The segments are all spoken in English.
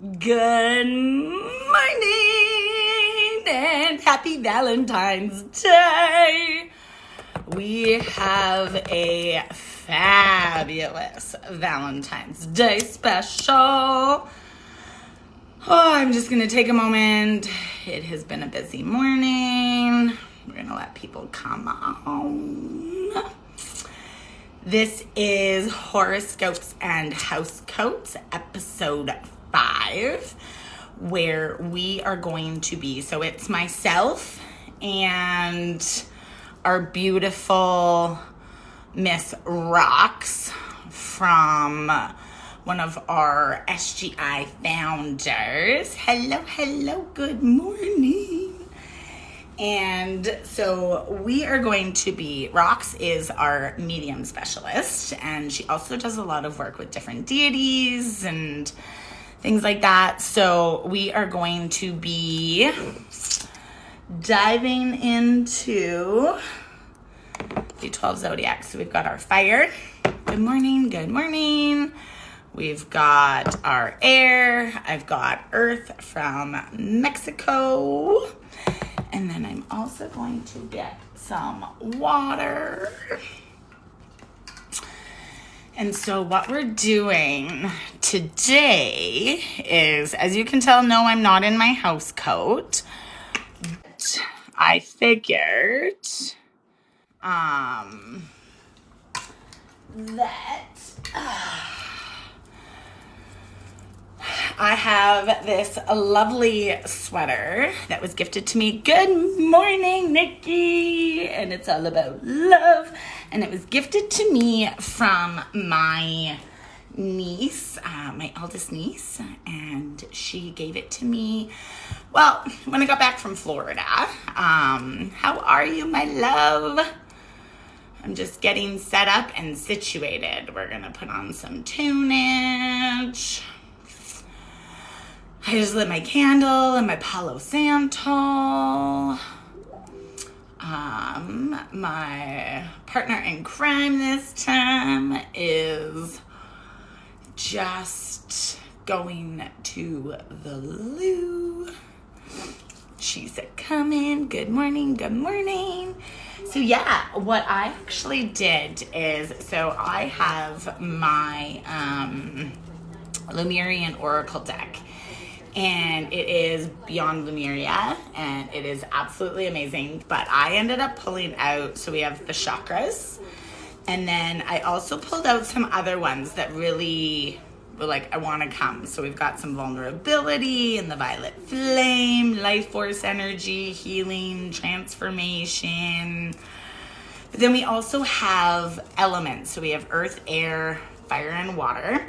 Good morning and happy Valentine's Day. We have a fabulous Valentine's Day special. Oh, I'm just going to take a moment. It has been a busy morning. We're going to let people come on. This is Horoscopes and Housecoats, episode 5, where we are going to be, so it's myself and our beautiful Miss Rox from one of our SGI founders. Hello, good morning. And so we are going to be, Rox is our medium specialist, and she also does a lot of work with different deities and things like that. So we are going to be diving into the 12 Zodiacs. So we've got our fire. Good morning. We've got our air. I've got earth from Mexico. And then I'm also going to get some water. And so what we're doing today is, as you can tell, no, I'm not in my house coat. I figured that I have this lovely sweater that was gifted to me. Good morning, Nikki. And it's all about love. And it was gifted to me from my niece, my eldest niece. And she gave it to me, well, when I got back from Florida. How are you, my love? I'm just getting set up and situated. We're going to put on some tunage. I just lit my candle and my Palo Santo. My partner in crime this time is just going to the loo. She's coming. Good morning. So yeah, what I actually did is, so I have my Lemurian Oracle deck. And it is beyond Lemuria, and it is absolutely amazing. But I ended up pulling out, so we have the Chakras, and then I also pulled out some other ones that really were like, I want to come. So we've got some vulnerability and the violet flame, life force energy, healing, transformation. But then we also have elements. So we have earth, air, fire, and water.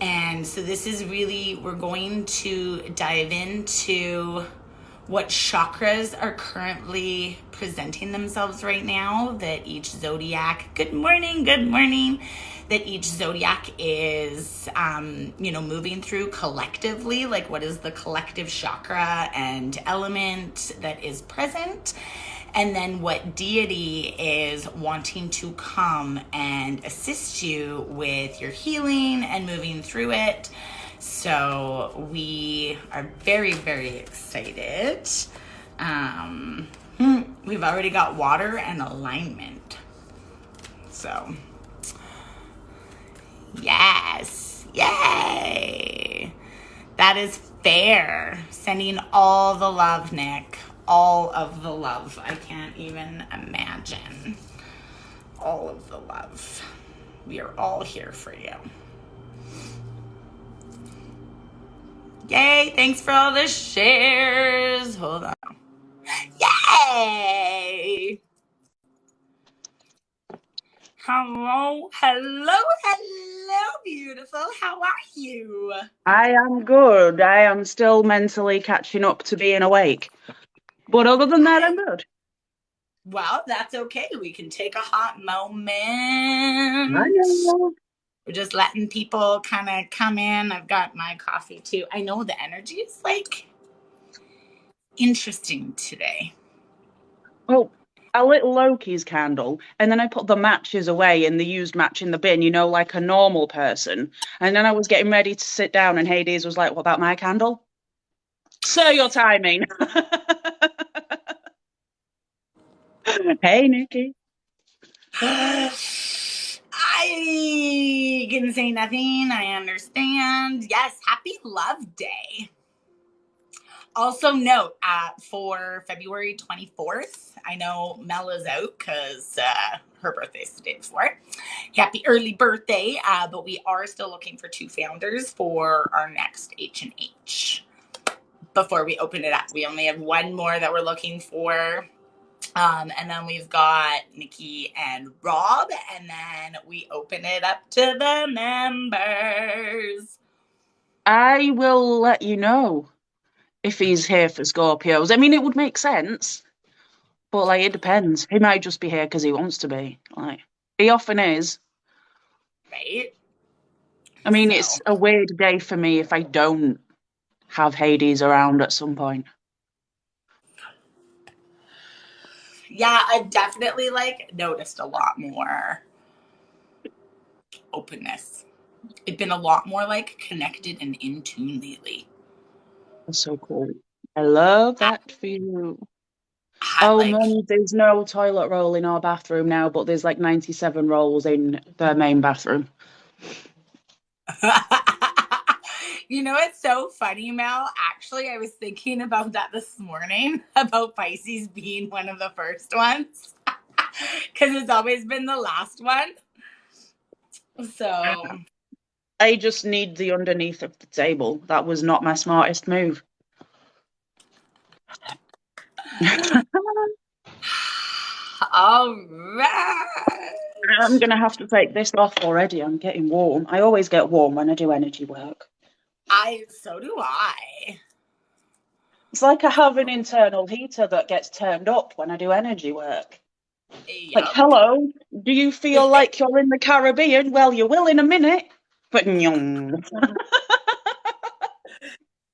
And so this is really, we're going to dive into what chakras are currently presenting themselves right now, that each zodiac, good morning, that each zodiac is, moving through collectively, like what is the collective chakra and element that is present. And then what deity is wanting to come and assist you with your healing and moving through it. So we are very, very excited. We've already got water and alignment. So, yes, yay. That is fair. Sending all the love, Nick. All of the love. I can't even imagine. All of the love. We are all here for you. Yay! Thanks for all the shares. Hold on. Yay! Hello, beautiful. How are you? I am good. I am still mentally catching up to being awake. But other than that, I'm good. Well, that's okay. We can take a hot moment. I know. We're just letting people kind of come in. I've got my coffee too. I know the energy is like interesting today. Oh, a little Loki's candle, and then I put the matches away in the used match in the bin, like a normal person. And then I was getting ready to sit down, and Hades was like, "What about my candle?" Sir, your timing. Hey, Nikki. I can say nothing. I understand. Yes, happy Love Day. Also note, for February 24th, I know Mel is out because her birthday's the day before. Happy early birthday, but we are still looking for 2 founders for our next H&H. Before we open it up, we only have 1 more that we're looking for. And then we've got Nikki and Rob, and then we open it up to the members. I will let you know if he's here for Scorpios. I mean, it would make sense, but it depends. He might just be here because he wants to be. He often is. Right? I mean, it's a weird day for me if I don't have Hades around at some point. Yeah, I've definitely noticed a lot more openness. It's been a lot more connected and in tune lately. That's so cool. I love that for you. Oh, Mum, there's no toilet roll in our bathroom now, but there's 97 rolls in the main bathroom. It's so funny, Mel. Actually, I was thinking about that this morning, about Pisces being one of the first ones. Because it's always been the last one. So I just need the underneath of the table. That was not my smartest move. All right. I'm going to have to take this off already. I'm getting warm. I always get warm when I do energy work. So do I. It's like I have an internal heater that gets turned up when I do energy work. Yep. Hello, do you feel like you're in the Caribbean? Well, you will in a minute. But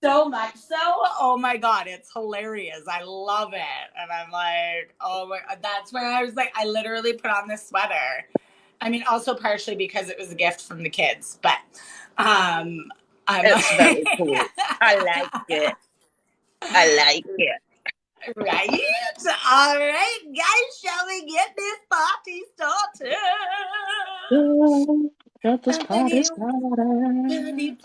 so much so. Oh my God, it's hilarious. I love it. And I'm like, oh my, that's where I was I literally put on this sweater. I mean, also partially because it was a gift from the kids, but it's very cool. I like it. Right? All right, guys, shall we get this party started? Get this party started.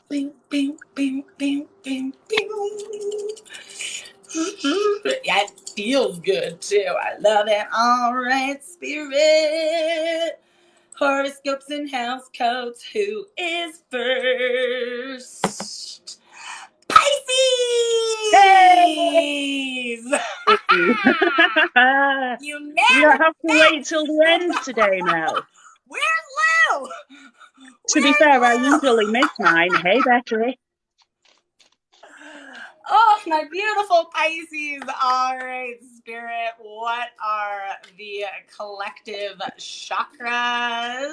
Yeah, it feels good too. I love it. All right, Spirit. Horoscopes and Housecoats. Who is first? Pisces! Hey! You don't have to wait till the end today, Mel. Where's Lou? To be fair, I usually miss mine. Hey, Becky. Oh, my beautiful Pisces. All right, Spirit. What are the collective chakras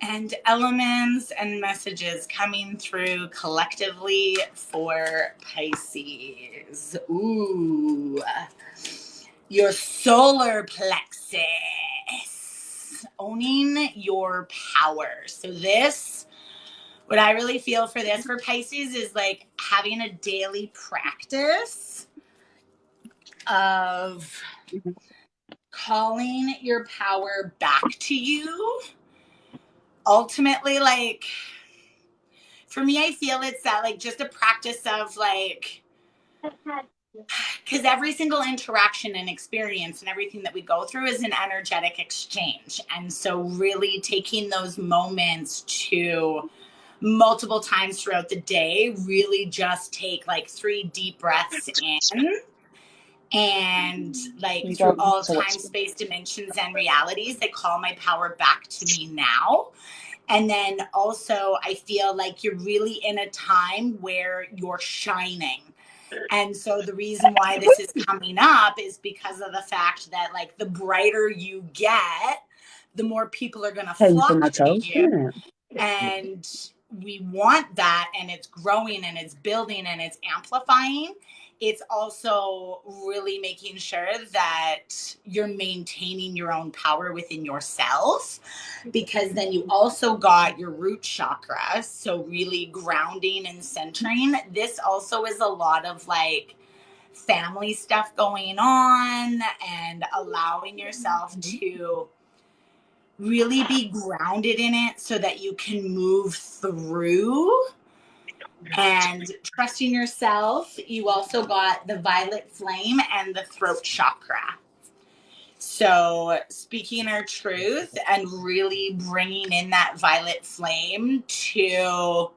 and elements and messages coming through collectively for Pisces? Ooh. Your solar plexus. Owning your power. So this, what I really feel for this for Pisces is having a daily practice of calling your power back to you. Ultimately, for me, I feel it's that just a practice of because every single interaction and experience and everything that we go through is an energetic exchange. And so really taking those moments to multiple times throughout the day, really just take 3 deep breaths in and through all time, space, dimensions, and realities, I call my power back to me now. And then also I feel you're really in a time where you're shining. And so the reason why this is coming up is because of the fact that the brighter you get, the more people are going to flock to you. And we want that, and it's growing and it's building and it's amplifying, it's also really making sure that you're maintaining your own power within yourself, because then you also got your root chakra. So really grounding and centering. This also is a lot of like family stuff going on, and allowing yourself to really be grounded in it so that you can move through and trusting yourself. You also got the violet flame and the throat chakra. So speaking our truth and really bringing in that violet flame to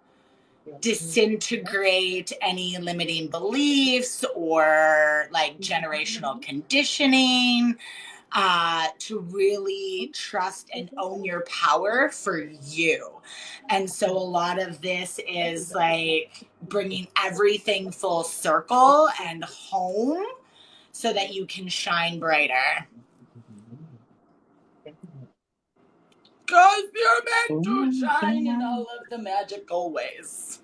disintegrate any limiting beliefs or like generational conditioning, to really trust and own your power for you. And so a lot of this is like bringing everything full circle and home so that you can shine brighter. Because you're meant to shine in all of the magical ways.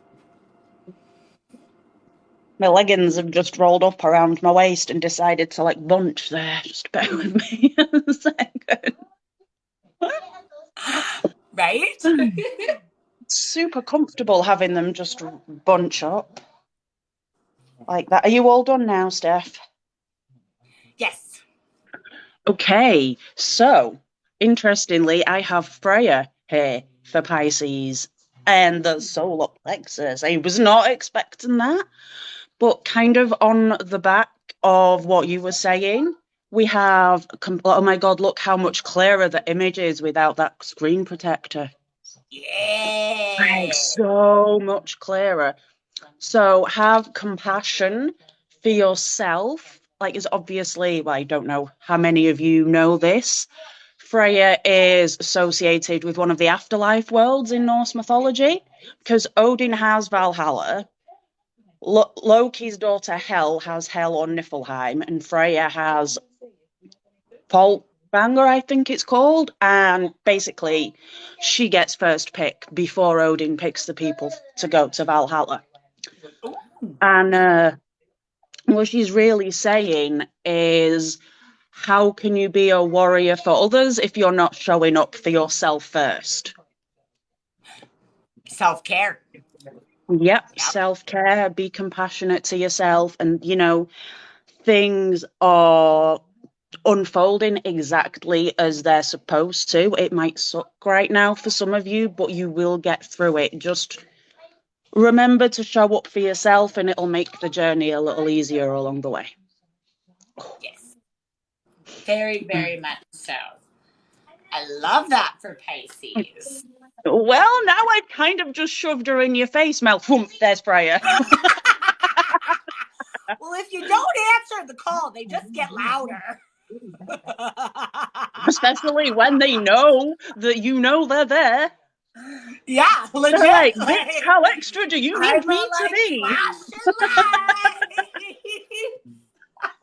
My leggings have just rolled up around my waist and decided to like bunch there. Just bear with me a second. Right? Super comfortable having them just bunch up like that. Are you all done now, Steph? Yes. Okay, so interestingly, I have Freya here for Pisces and the solar plexus. I was not expecting that, but kind of on the back of what you were saying, we have, oh my God, look how much clearer the image is without that screen protector. Yeah. Like, so much clearer. So have compassion for yourself. Like, it's obviously, well, I don't know how many of you know this. Freya is associated with one of the afterlife worlds in Norse mythology because Odin has Valhalla. Loki's daughter Hel has Hel or Niflheim, and Freya has Folkvanger, I think it's called. And basically, she gets first pick before Odin picks the people to go to Valhalla. And what she's really saying is, how can you be a warrior for others if you're not showing up for yourself first? Self-care. Yep. Self-care, be compassionate to yourself. And, you know, things are unfolding exactly as they're supposed to. It might suck right now for some of you, but you will get through it. Just remember to show up for yourself and it'll make the journey a little easier along the way. Yes. Very, very much so. I love that for Pisces. Well, now I've kind of just shoved her in your face, Mel. Whoomp, there's Freya. Well, if you don't answer the call, they just get louder. Especially when they know that you know they're there. Yeah, legit. They're like, bitch, how extra do you need me to be?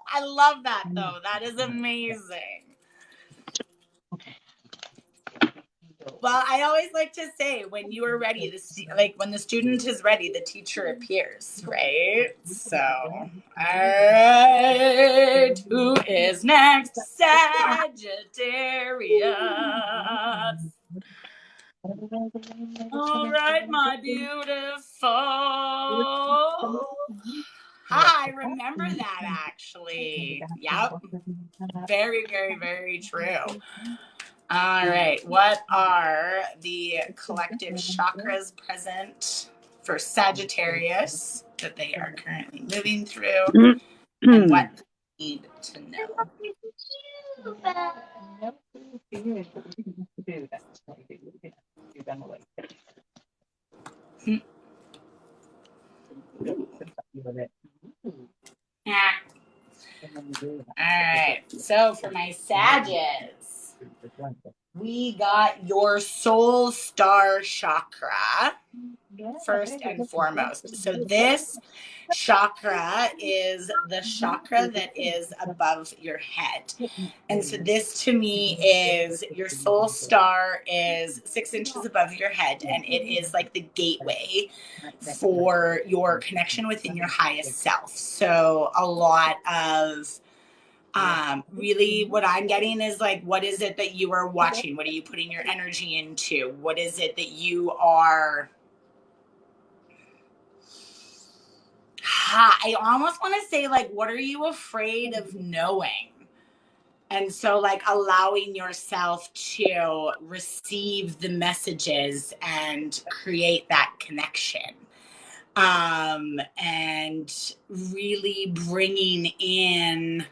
I love that, though. That is amazing. Well, I always like to say, when you are ready, when the student is ready, the teacher appears, right? So, all right, who is next? Sagittarius. All right, my beautiful. I remember that, actually. Yep. Very, very, very true. All right. What are the collective chakras present for Sagittarius that they are currently moving through, and what they need to know? All right. So for my Sagittarius, we got your soul star chakra. first and foremost. So this chakra is the chakra that is above your head. And so this to me is your soul star is 6 inches above your head, and it is like the gateway for your connection within your highest self. So a lot of really what I'm getting is like, what is it that you are watching? What are you putting your energy into? What is it that you are, I almost want to say like, what are you afraid of knowing? And so like allowing yourself to receive the messages and create that connection. And really bringing in,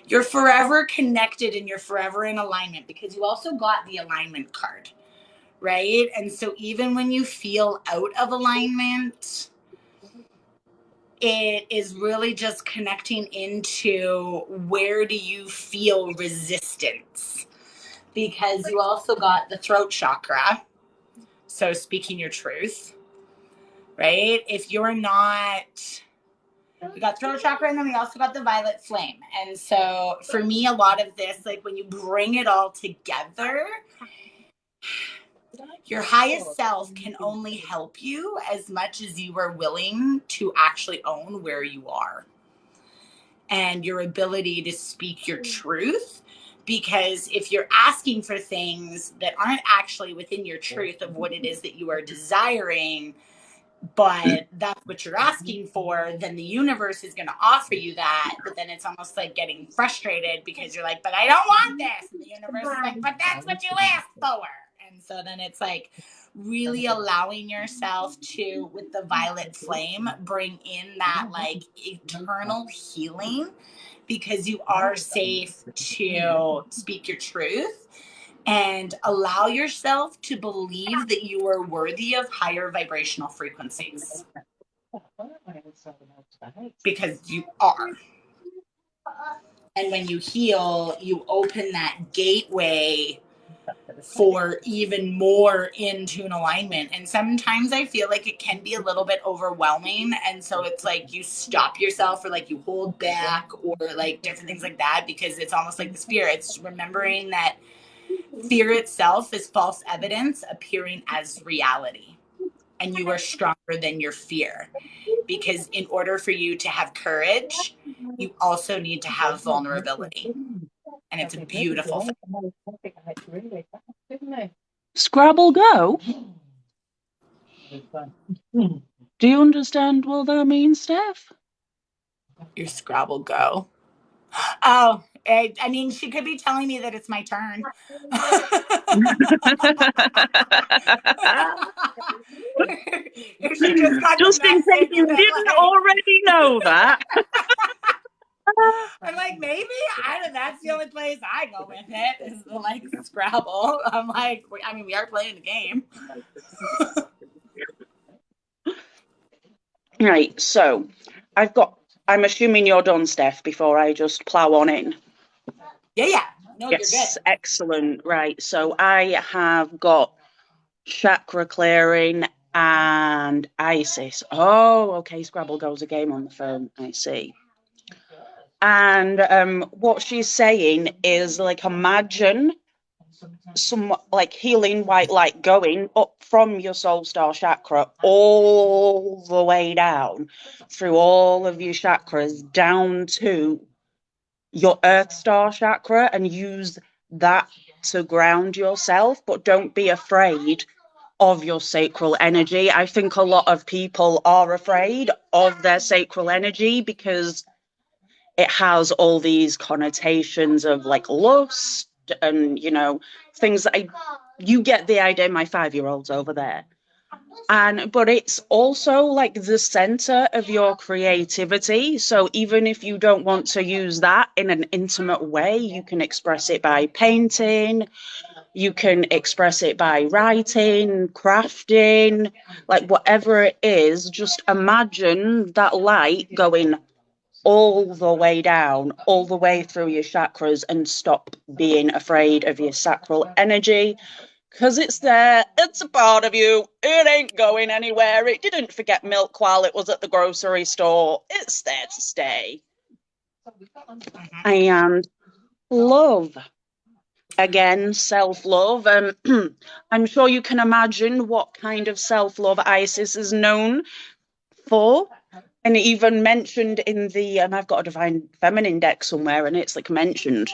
you're forever connected and you're forever in alignment, because you also got the alignment card, right? And so even when you feel out of alignment, it is really just connecting into where do you feel resistance, because you also got the throat chakra. So speaking your truth, right? If you're not, we got throat chakra, and then we also got the violet flame. And so for me, a lot of this, like when you bring it all together, your highest self can only help you as much as you are willing to actually own where you are and your ability to speak your truth. Because if you're asking for things that aren't actually within your truth of what it is that you are desiring, but that's what you're asking for, then the universe is going to offer you that. But then it's almost like getting frustrated because you're like, but I don't want this. And the universe is like, but that's what you asked for. And so then it's like really allowing yourself to, with the violet flame, bring in that like eternal healing, because you are safe to speak your truth and allow yourself to believe that you are worthy of higher vibrational frequencies, because you are. And when you heal, you open that gateway for even more in tune alignment. And sometimes I feel like it can be a little bit overwhelming. And so it's like you stop yourself, or like you hold back, or like different things like that, because it's almost like this fear. It's remembering that fear itself is false evidence appearing as reality. And you are stronger than your fear. Because in order for you to have courage, you also need to have vulnerability. And it's a beautiful thing. Scrabble go? Do you understand what that means, Steph? Your Scrabble go. Oh, I mean, she could be telling me that it's my turn. If she just got Just the in case message you that, didn't like, already know that. I'm like, maybe that's the only place I go with it, is the like Scrabble. I'm like, I mean, we are playing the game. Right, so I'm assuming you're done, Steph, before I just plow on in. Yeah. No, Yes, you're good. excellent. Right, so I have got chakra clearing and Isis. Oh, okay, Scrabble goes a game on the phone, I see. And what she's saying is, like, imagine some like healing white light going up from your soul star chakra all the way down through all of your chakras down to your earth star chakra, and use that to ground yourself. But don't be afraid of your sacral energy. I think a lot of people are afraid of their sacral energy because it has all these connotations of like lust and, you know, things that you get the idea. My 5-year-old's over there. But it's also like the center of your creativity. So even if you don't want to use that in an intimate way, you can express it by painting, you can express it by writing, crafting, like whatever it is. Just imagine that light going all the way down, all the way through your chakras, and stop being afraid of your sacral energy, Because it's there, it's a part of you, it ain't going anywhere. It didn't forget milk while it was at the grocery store. It's there to stay. And love. Again, self-love. I'm sure you can imagine what kind of self-love Isis is known for. And even mentioned in the, I've got a Divine Feminine deck somewhere, and it's like mentioned.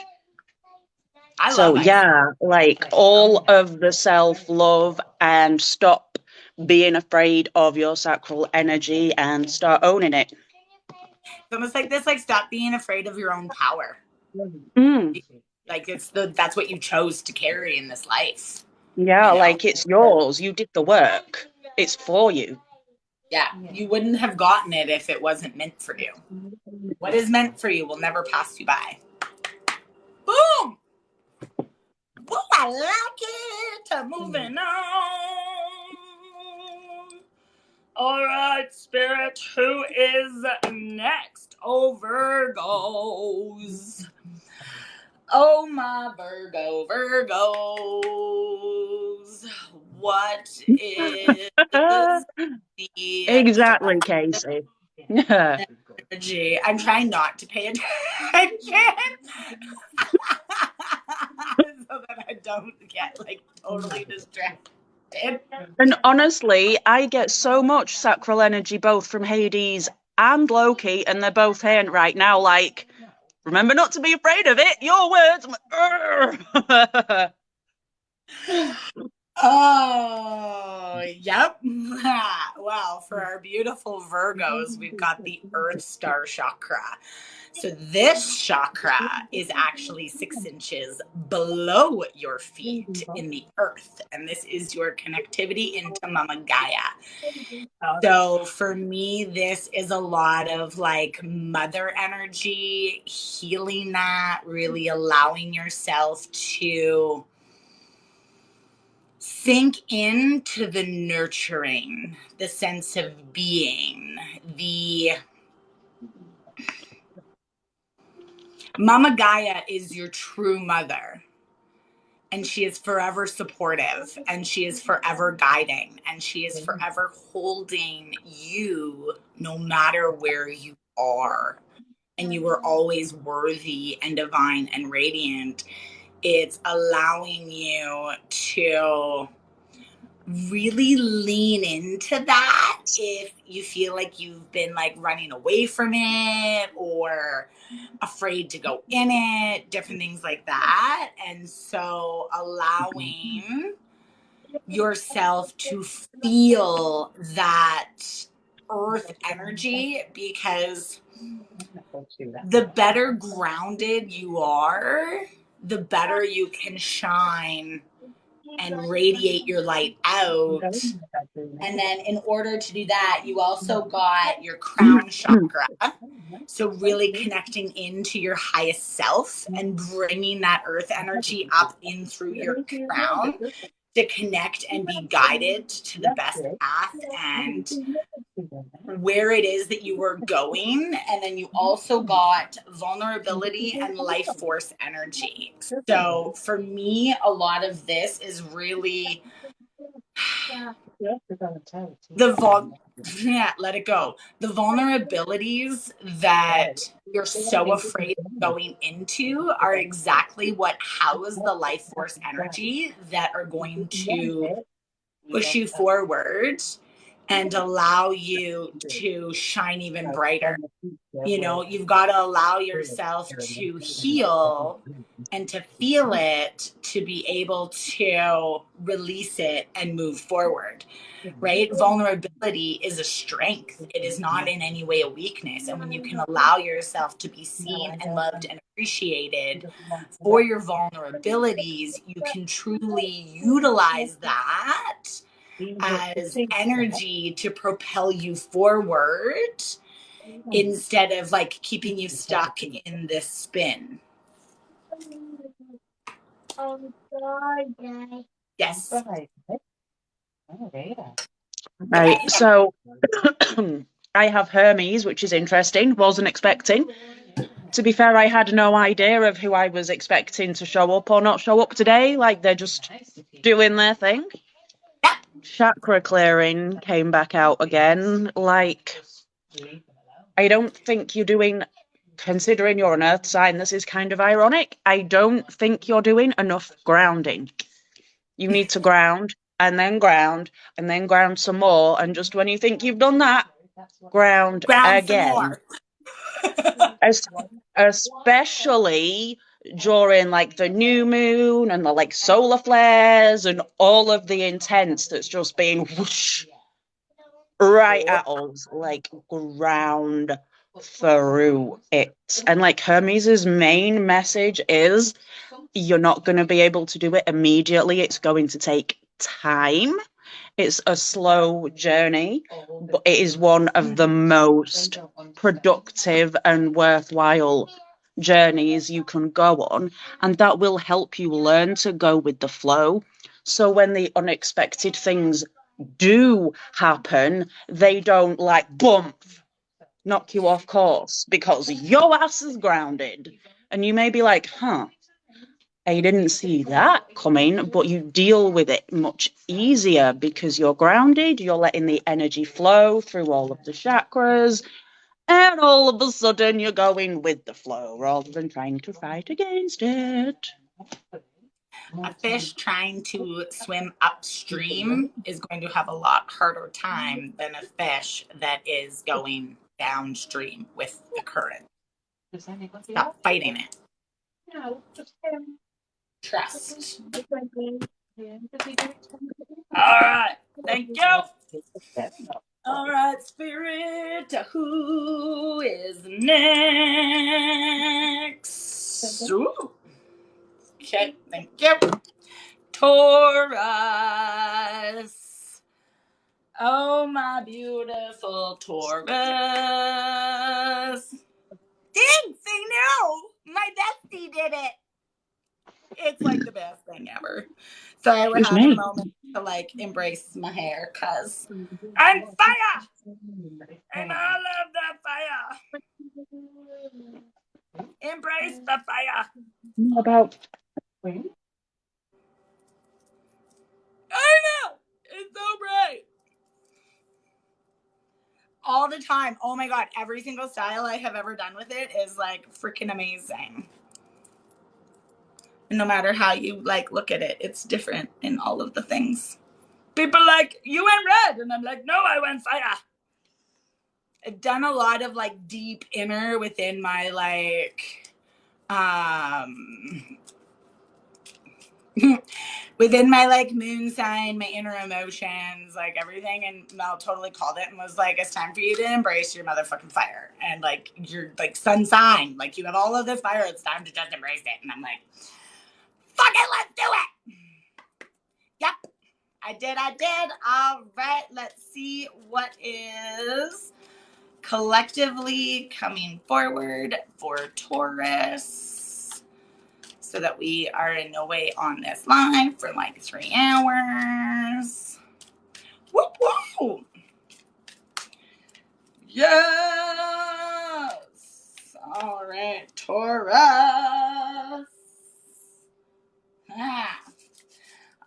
So yeah, like all of the self-love, and stop being afraid of your sacral energy and start owning it. It's almost like this, like, stop being afraid of your own power. Like, that's what you chose to carry in this life. Yeah, like it's yours. You did the work. It's for you. Yeah, you wouldn't have gotten it if it wasn't meant for you. What is meant for you will never pass you by. Boom! Woo, I like it. Moving on. All right, Spirit, who is next? Oh, Virgos. Oh, my Virgos. What is the exactly, Casey? energy? I'm trying not to pay attention so that I don't get like totally distracted. And honestly, I get so much sacral energy both from Hades and Loki, and they're both here right now. Like, remember not to be afraid of it. Your words. Oh, yep. Well, for our beautiful Virgos, we've got the Earth Star chakra. So this chakra is actually 6 inches below your feet in the earth. And this is your connectivity into Mama Gaia. So for me, this is a lot of like mother energy, healing that, really allowing yourself to sink into the nurturing, the sense of being, the Mama Gaia is your true mother, and she is forever supportive, and she is forever guiding, and she is forever holding you no matter where you are, and you are always worthy and divine and radiant. It's allowing you to really lean into that if you feel like you've been like running away from it or afraid to go in it, different things like that. And so allowing yourself to feel that earth energy, because the better grounded you are, the better you can shine and radiate your light out. And then in order to do that, you also got your crown chakra. So really connecting into your highest self and bringing that earth energy up in through your crown to connect and be guided to the best path and where it is that you were going. And then you also got vulnerability and life force energy. So for me, a lot of this is really let it go. The vulnerabilities that you're so afraid of going into are exactly what house the life force energy that are going to push you forward and allow you to shine even brighter. You know, you've got to allow yourself to heal and to feel it to be able to release it and move forward, right? Vulnerability is a strength. It is not in any way a weakness. And when you can allow yourself to be seen and loved and appreciated for your vulnerabilities, you can truly utilize that as energy to propel you forward instead of like keeping you stuck in this spin. Yes. Right. So I have Hermes, which is interesting. Wasn't expecting. To be fair, I had no idea of who I was expecting to show up or not show up today. Like, they're just doing their thing. Chakra clearing came back out again. Like, I don't think you're doing, considering you're an earth sign, this is kind of ironic. I don't think you're doing enough grounding. You need to ground and then ground and then ground some more. And just when you think you've done that, ground some again. more. Especially during like the new moon and the like solar flares and all of the intense that's just being whoosh right at us, like ground through it. And like Hermes's main message is you're not going to be able to do it immediately. It's going to take time. It's a slow journey, but it is one of the most productive and worthwhile journeys you can go on. And that will help you learn to go with the flow. So when the unexpected things do happen, they don't like bump, knock you off course because your ass is grounded. And you may be like, huh, I didn't see that coming, but you deal with it much easier because you're grounded, you're letting the energy flow through all of the chakras, and all of a sudden you're going with the flow rather than trying to fight against it. A fish trying to swim upstream is going to have a lot harder time than a fish that is going downstream with the current. Stop fighting it. Trust. All right. Thank you. All right, Spirit. Who is next? Ooh. Okay. Thank you. Taurus. Oh, my beautiful Taurus. Thanks, I know. My bestie did it. It's like the best thing ever. Sorry, we're having a moment to like embrace my hair because I'm fire. And I love that fire. Embrace the fire. About I know. It's so bright. All the time. Oh my God. Every single style I have ever done with it is like freaking amazing. And no matter how you like look at it, it's different in all of the things. People like, you went red. And I'm like, no, I went fire. I've done a lot of like deep inner within my like within my like moon sign, my inner emotions, like everything. And Mel totally called it and was like, it's time for you to embrace your motherfucking fire. And like your like sun sign, like you have all of this fire, it's time to just embrace it. And I'm like, fuck it, let's do it. Yep. I did. All right, let's see what is collectively coming forward for Taurus so that we are in no way on this line for like 3 hours. Whoop, whoop. Yes. All right, Taurus.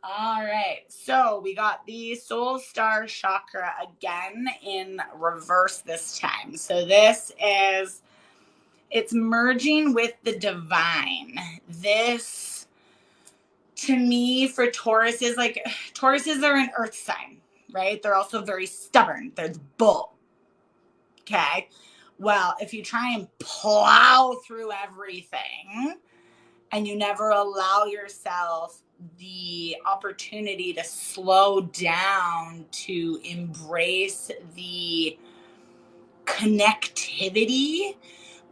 All right, so we got the Soul Star Chakra again in reverse this time. So this is, it's merging with the divine. This, to me, for Taurus is like, Tauruses are an earth sign, right? They're also very stubborn. They're bull. Okay. Well, if you try and plow through everything and you never allow yourself the opportunity to slow down, to embrace the connectivity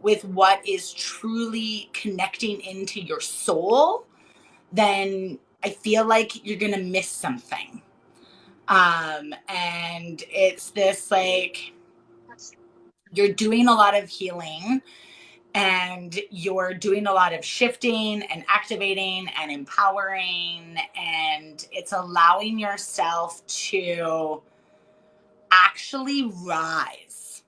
with what is truly connecting into your soul, then I feel like you're going to miss something. And it's this like, you're doing a lot of healing and you're doing a lot of shifting and activating and empowering, and it's allowing yourself to actually rise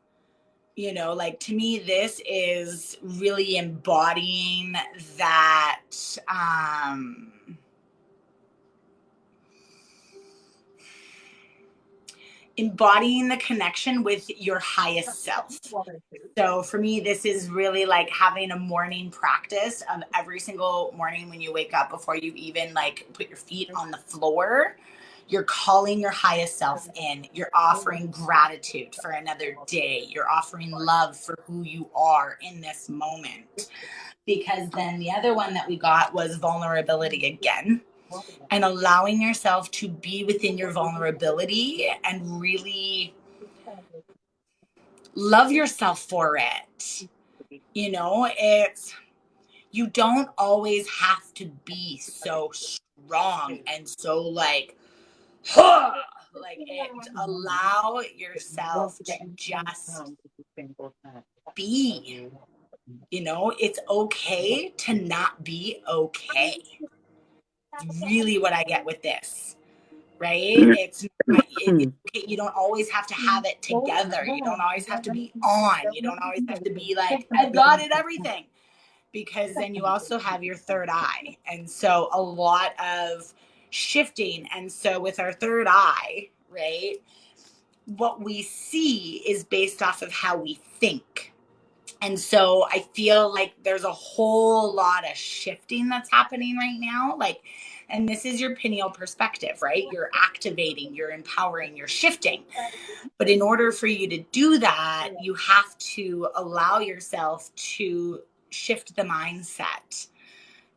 You know, like to me, this is really embodying that, embodying the connection with your highest self. So for me, this is really like having a morning practice of every single morning when you wake up, before you even like put your feet on the floor. You're calling your highest self in. You're offering gratitude for another day. You're offering love for who you are in this moment. Because then the other one that we got was vulnerability again, and allowing yourself to be within your vulnerability and really love yourself for it. You know, it's, you don't always have to be so strong and so like, huh, like it. Allow yourself to just be. You know, it's okay to not be okay. It's really what I get with this, right? It's not, you don't always have to have it together. You don't always have to be on. You don't always have to be like, I've got it, everything. Because then you also have your third eye. And so a lot of shifting. And so with our third eye, right, what we see is based off of how we think. And so I feel like there's a whole lot of shifting that's happening right now. Like, and this is your pineal perspective, right? You're activating, you're empowering, you're shifting. But in order for you to do that, you have to allow yourself to shift the mindset.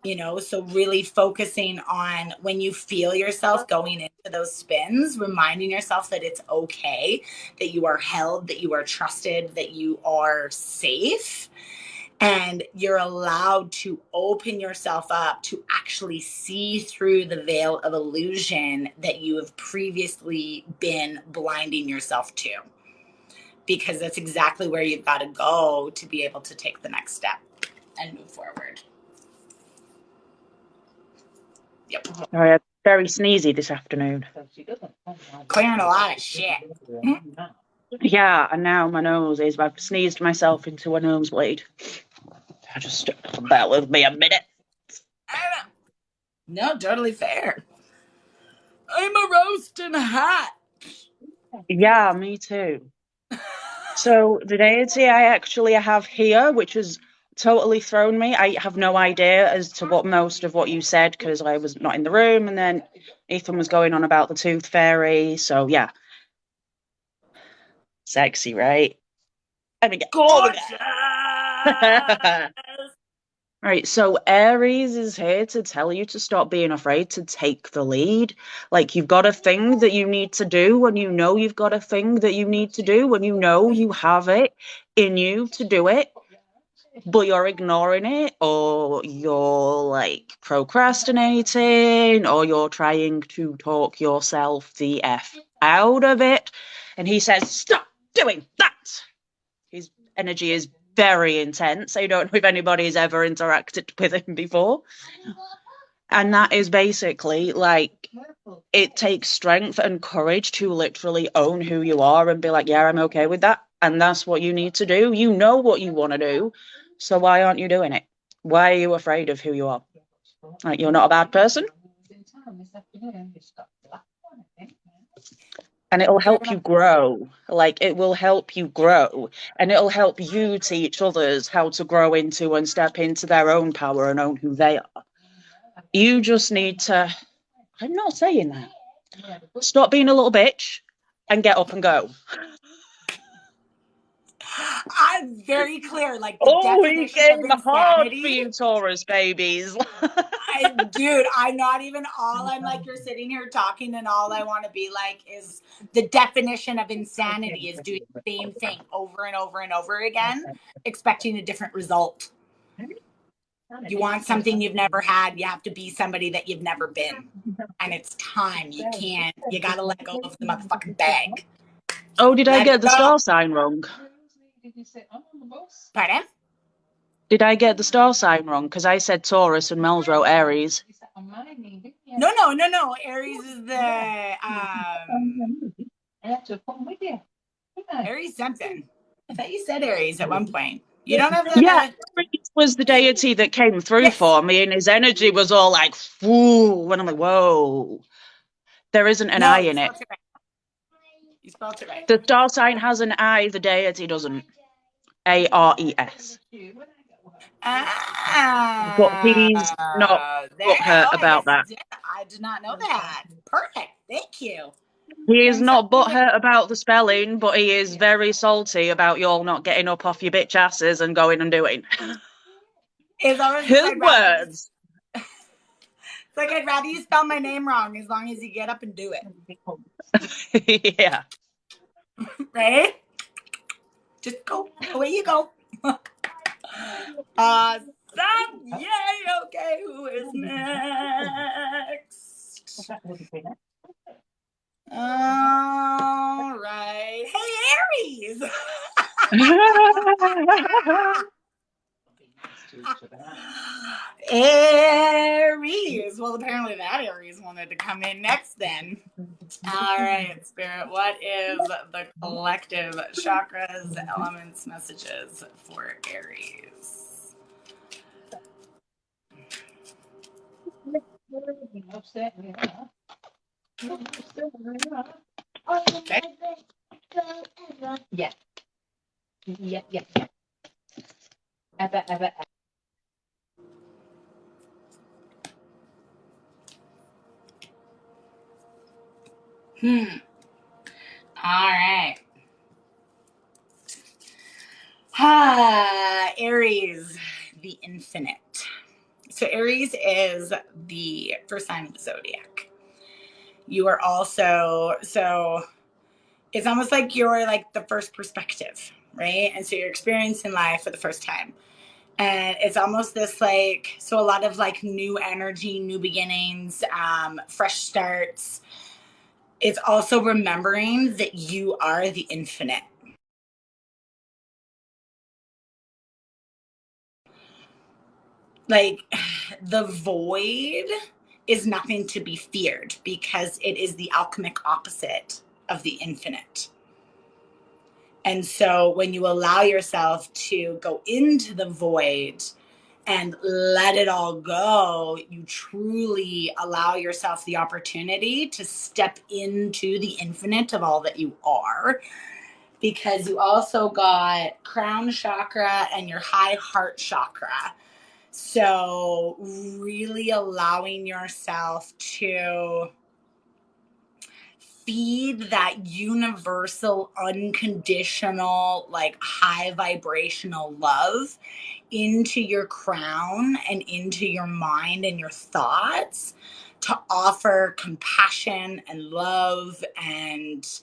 You know, so really focusing on when you feel yourself going into those spins, reminding yourself that it's okay, that you are held, that you are trusted, that you are safe. And you're allowed to open yourself up to actually see through the veil of illusion that you have previously been blinding yourself to. Because that's exactly where you've got to go to be able to take the next step and move forward. Yep. I had very sneezy this afternoon. Clearing a lot of shit. Yeah, and now my nose is, I've sneezed myself into a nosebleed. I just, bear with me a minute. No, totally fair. I'm a roasting hat. Yeah, me too. So the deity I actually have here, which has totally thrown me. I have no idea as to what most of what you said because I was not in the room, and then Ethan was going on about the tooth fairy. So yeah, sexy, right? Let me get Gorgeous. Right, so Aries is here to tell you to stop being afraid to take the lead. Like, you've got a thing that you need to do when you know you've got a thing that you need to do, when you know you have it in you to do it, but you're ignoring it, or you're like procrastinating, or you're trying to talk yourself the F out of it. And he says, stop doing that. His energy is very intense. I don't know if anybody's ever interacted with him before. And that is basically like, it takes strength and courage to literally own who you are and be like, yeah, I'm okay with that. And that's what you need to do. You know what you want to do. So why aren't you doing it? Why are you afraid of who you are? Like, you're not a bad person. And it'll help you grow. Like, it will help you grow, and it'll help you teach others how to grow into and step into their own power and own who they are. You just need to, I'm not saying that, stop being a little bitch and get up and go. I'm very clear. Like the Oh, he definition of came hard for insanity. you, Taurus babies. Dude, I'm not even, all I'm like, you're sitting here talking and all I want to be like is, the definition of insanity is doing the same thing over and over and over again, expecting a different result. You want something you've never had, you have to be somebody that you've never been. And it's time. You can't, you got to let go of the motherfucking bag. Oh, did I Let get it the go. star sign wrong? Pardon? Did I get the star sign wrong? Because I said Taurus and Mel's wrote Aries. No. Aries is the Aries something. thought you said Aries at one point. You don't have Yeah, that. Aries was the deity that came through Yes. for me, and his energy was all like, whoo, and I'm like, whoa. There isn't an I in it. Right. You spelled it right. The star sign has an I, the deity doesn't. Ares. But he's not butthurt about that. I did not know that. Perfect. Thank you. He is not butthurt about the spelling, but he is very salty about you all not getting up off your bitch asses and going and doing. His words. It's like, I'd rather you spell my name wrong as long as you get up and do it. Yeah. Right? Just go. Away you go. Awesome. Yay. Okay. Who is next? All right. Hey, Aries. Aries. Well, apparently that Aries wanted to come in next then. All right, Spirit. What is the collective chakras, elements, messages for Aries? Okay. Yeah. Yeah. Ever. All right. Aries, the infinite. So Aries is the first sign of the zodiac. You are also, so it's almost like you're like the first perspective, right? And so you're experiencing life for the first time. And it's almost this like, so a lot of like new energy, new beginnings, fresh starts. It's also remembering that you are the infinite. Like the void is nothing to be feared because it is the alchemic opposite of the infinite. And so when you allow yourself to go into the void and let it all go, you truly allow yourself the opportunity to step into the infinite of all that you are. Because you also got crown chakra and your high heart chakra. So really allowing yourself to feed that universal, unconditional, like high vibrational love into your crown and into your mind and your thoughts to offer compassion and love and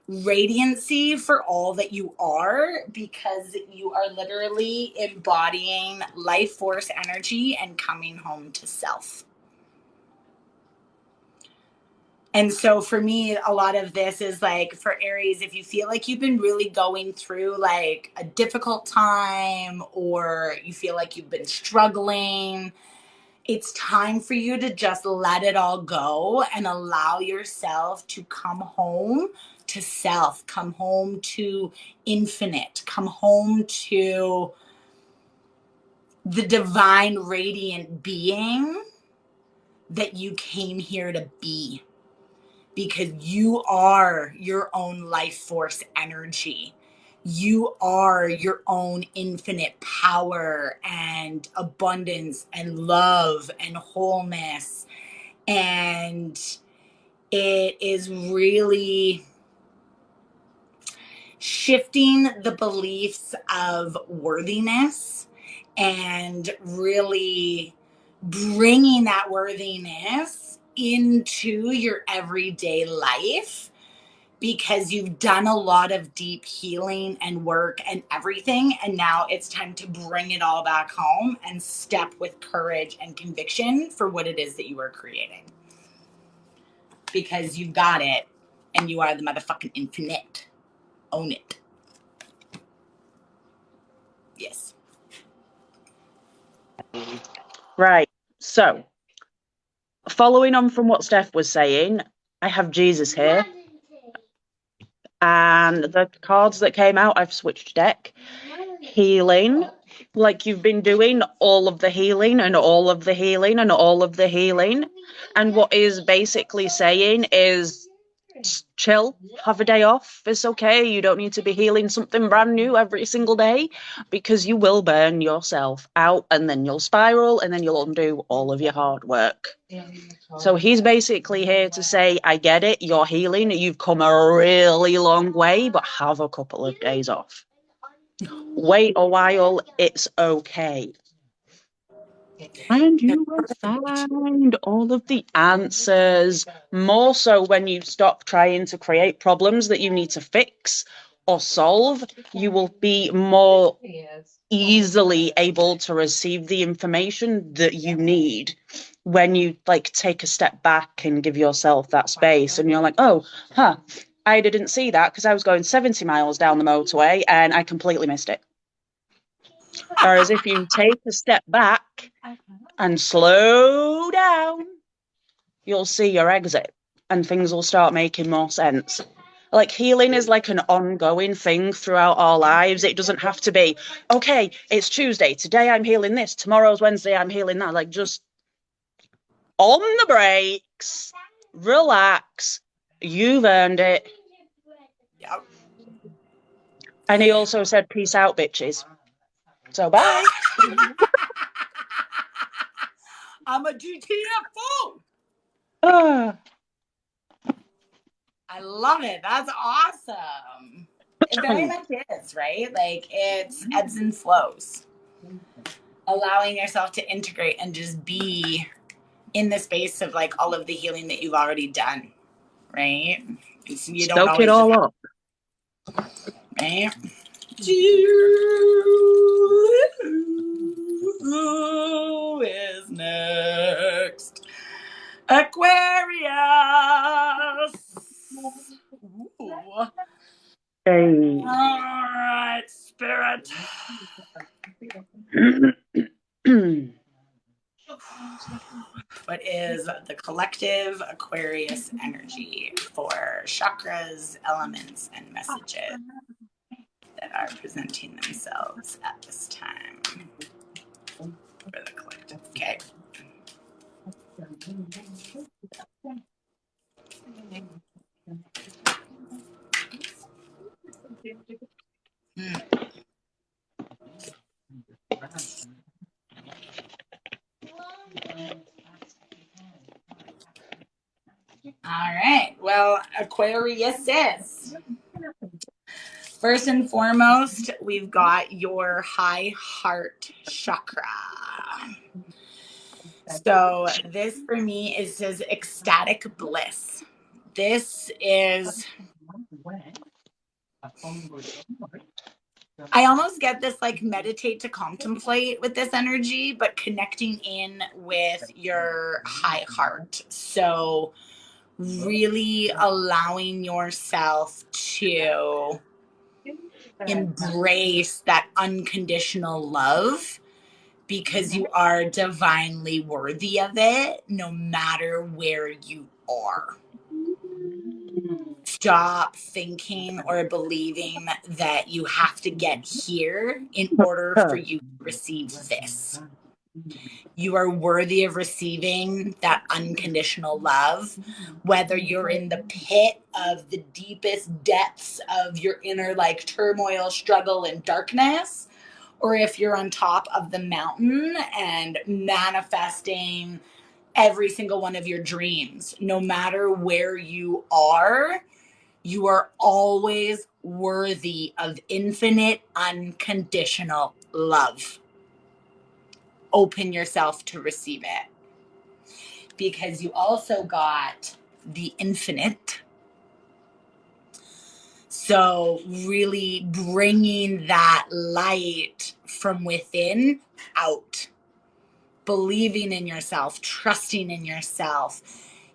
radiancy for all that you are, because you are literally embodying life force energy and coming home to self. And so for me, a lot of this is like for Aries, if you feel like you've been really going through like a difficult time or you feel like you've been struggling, it's time for you to just let it all go and allow yourself to come home to self, come home to infinite, come home to the divine radiant being that you came here to be. Because you are your own life force energy. You are your own infinite power and abundance and love and wholeness. And it is really shifting the beliefs of worthiness and really bringing that worthiness into your everyday life, because you've done a lot of deep healing and work and everything, and now it's time to bring it all back home and step with courage and conviction for what it is that you are creating, because you've got it and you are the motherfucking infinite. Own it. Yes. Right. So, following on from what Steph was saying, I have Jesus here. And the cards that came out, I've switched deck. Healing, like you've been doing all of the healing and all of the healing and all of the healing. And what is basically saying is chill, have a day off. It's okay. You don't need to be healing something brand new every single day, because you will burn yourself out and then you'll spiral and then you'll undo all of your hard work. So he's basically here to say, I get it, you're healing, you've come a really long way, but have a couple of days off. Wait a while, it's okay. And you will find all of the answers, more so when you stop trying to create problems that you need to fix or solve. You will be more easily able to receive the information that you need when you like take a step back and give yourself that space, and you're like, oh, I didn't see that because I was going 70 miles down the motorway and I completely missed it. Whereas if you take a step back and slow down, you'll see your exit and things will start making more sense. Like, healing is like an ongoing thing throughout our lives. It doesn't have to be, okay, it's Tuesday, today I'm healing this, tomorrow's Wednesday, I'm healing that. Like, just on the brakes, relax, you've earned it. Yep. And he also said, peace out, bitches. So bye. I'm a GTFO. I love it. That's awesome. It very much is, right? Like, it's ebbs and flows. Allowing yourself to integrate and just be in the space of like all of the healing that you've already done, right? So you don't Stoke it always all up. right? Who is next? Aquarius. Ooh. Hey. All right, Spirit. What is the collective Aquarius energy for chakras, elements, and messages that are presenting themselves at this time for the collective? Okay. All right. Well, Aquarius is. First and foremost, we've got your high heart chakra. So this for me is says ecstatic bliss. This is, I almost get this like meditate to contemplate with this energy, but connecting in with your high heart. So really allowing yourself to embrace that unconditional love, because you are divinely worthy of it no matter where you are. Stop thinking or believing that you have to get here in order for you to receive this. You are worthy of receiving that unconditional love, whether you're in the pit of the deepest depths of your inner like turmoil, struggle, and darkness, or if you're on top of the mountain and manifesting every single one of your dreams. No matter where you are always worthy of infinite, unconditional love. Open yourself to receive it. Because you also got the infinite. So really bringing that light from within out. Believing in yourself, trusting in yourself.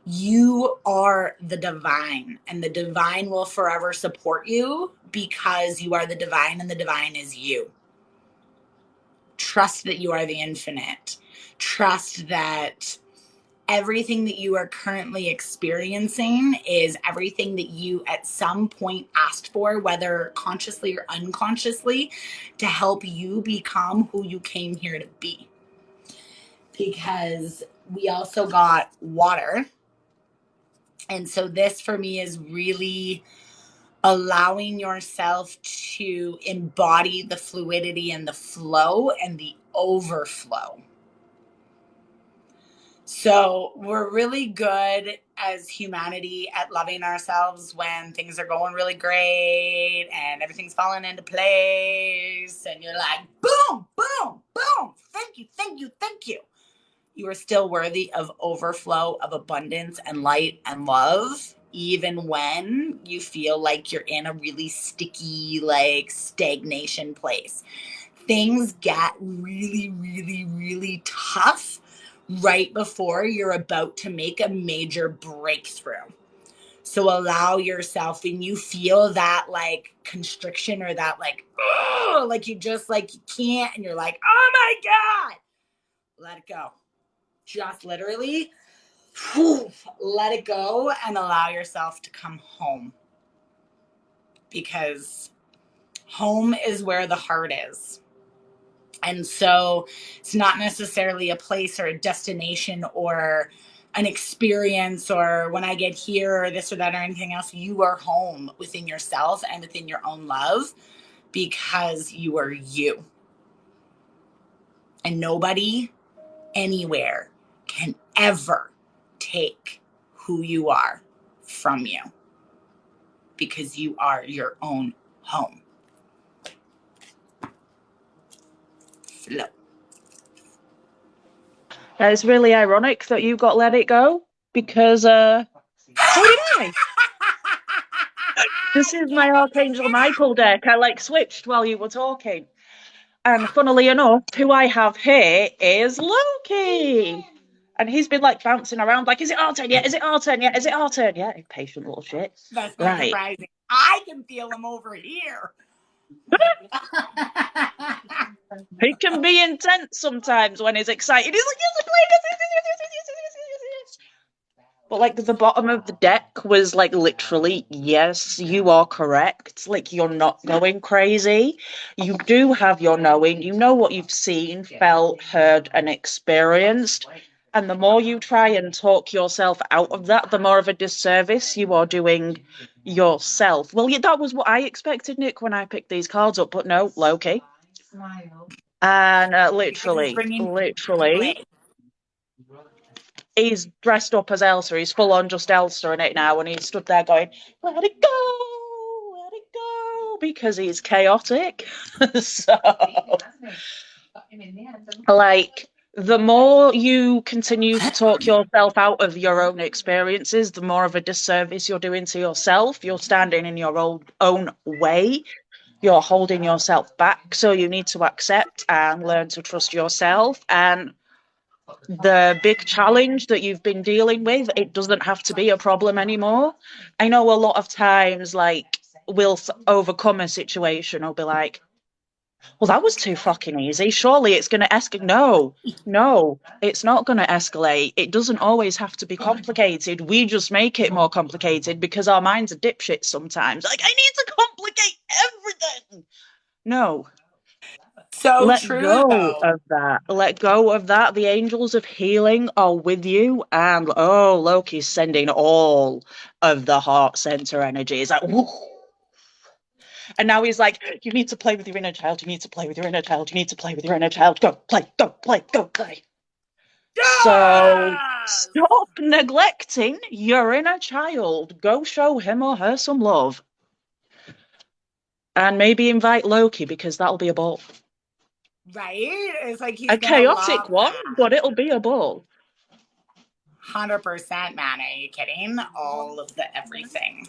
You are the divine, and the divine will forever support you because you are the divine and the divine is you. Trust that you are the infinite. Trust that everything that you are currently experiencing is everything that you at some point asked for, whether consciously or unconsciously, to help you become who you came here to be. Because we also got water. And so this for me is really allowing yourself to embody the fluidity and the flow and the overflow. So we're really good as humanity at loving ourselves when things are going really great and everything's falling into place and you're like, boom, boom, boom. Thank you, thank you, thank you. You are still worthy of overflow, of abundance and light and love, even when you feel like you're in a really sticky, like stagnation place. Things get really, really, really tough right before you're about to make a major breakthrough. So allow yourself, when you feel that like constriction or that like you just like you can't and you're like, oh my God, let it go. Just literally let it go and allow yourself to come home. Because home is where the heart is. And so it's not necessarily a place or a destination or an experience or when I get here or this or that or anything else. You are home within yourself and within your own love because you are you. And nobody anywhere can ever take who you are from you because you are your own home. Flow. It's really ironic that you got Let It Go because so did I. This is my Archangel Michael deck. I like switched while you were talking. And funnily enough, who I have here is Loki. And he's been like bouncing around like, is it our turn yet? Is it our turn yet? Is it our turn yet? Patient little shit. That's not surprising. I can feel him over here. He can be intense sometimes when he's excited. He's like, yes, yes. But like the bottom of the deck was like literally, yes, you are correct. Like you're not going crazy. You do have your knowing. You know what you've seen, felt, heard, and experienced. And the more you try and talk yourself out of that, the more of a disservice you are doing yourself. Well, yeah, that was what I expected, Nick, when I picked these cards up. But no, Loki. And literally, he's dressed up as Elsa. He's full on just Elsa in it now, and he stood there going, "Let it go," because he's chaotic. So, like, the more you continue to talk yourself out of your own experiences, the more of a disservice you're doing to yourself. You're standing in your own way. You're holding yourself back. So you need to accept and learn to trust yourself. And the big challenge that you've been dealing with, it doesn't have to be a problem anymore. I know a lot of times, like, we'll overcome a situation or be like, well, that was too fucking easy. Surely it's going to escalate. No, it's not going to escalate. It doesn't always have to be complicated. We just make it more complicated because our minds are dipshits sometimes. Like, I need to complicate everything. No. So Let true, go though. of that. Let go of that. The angels of healing are with you. And, oh, Loki's sending all of the heart center energy. It's like, whoo. And now he's like, you need to play with your inner child. You need to play with your inner child. You need to play with your inner child. Go play, go play, go play. Yes! So stop neglecting your inner child. Go show him or her some love. And maybe invite Loki because that'll be a ball. Right? It's like he's a chaotic one, that. But it'll be a ball. 100%, man. Are you kidding? All of the everything.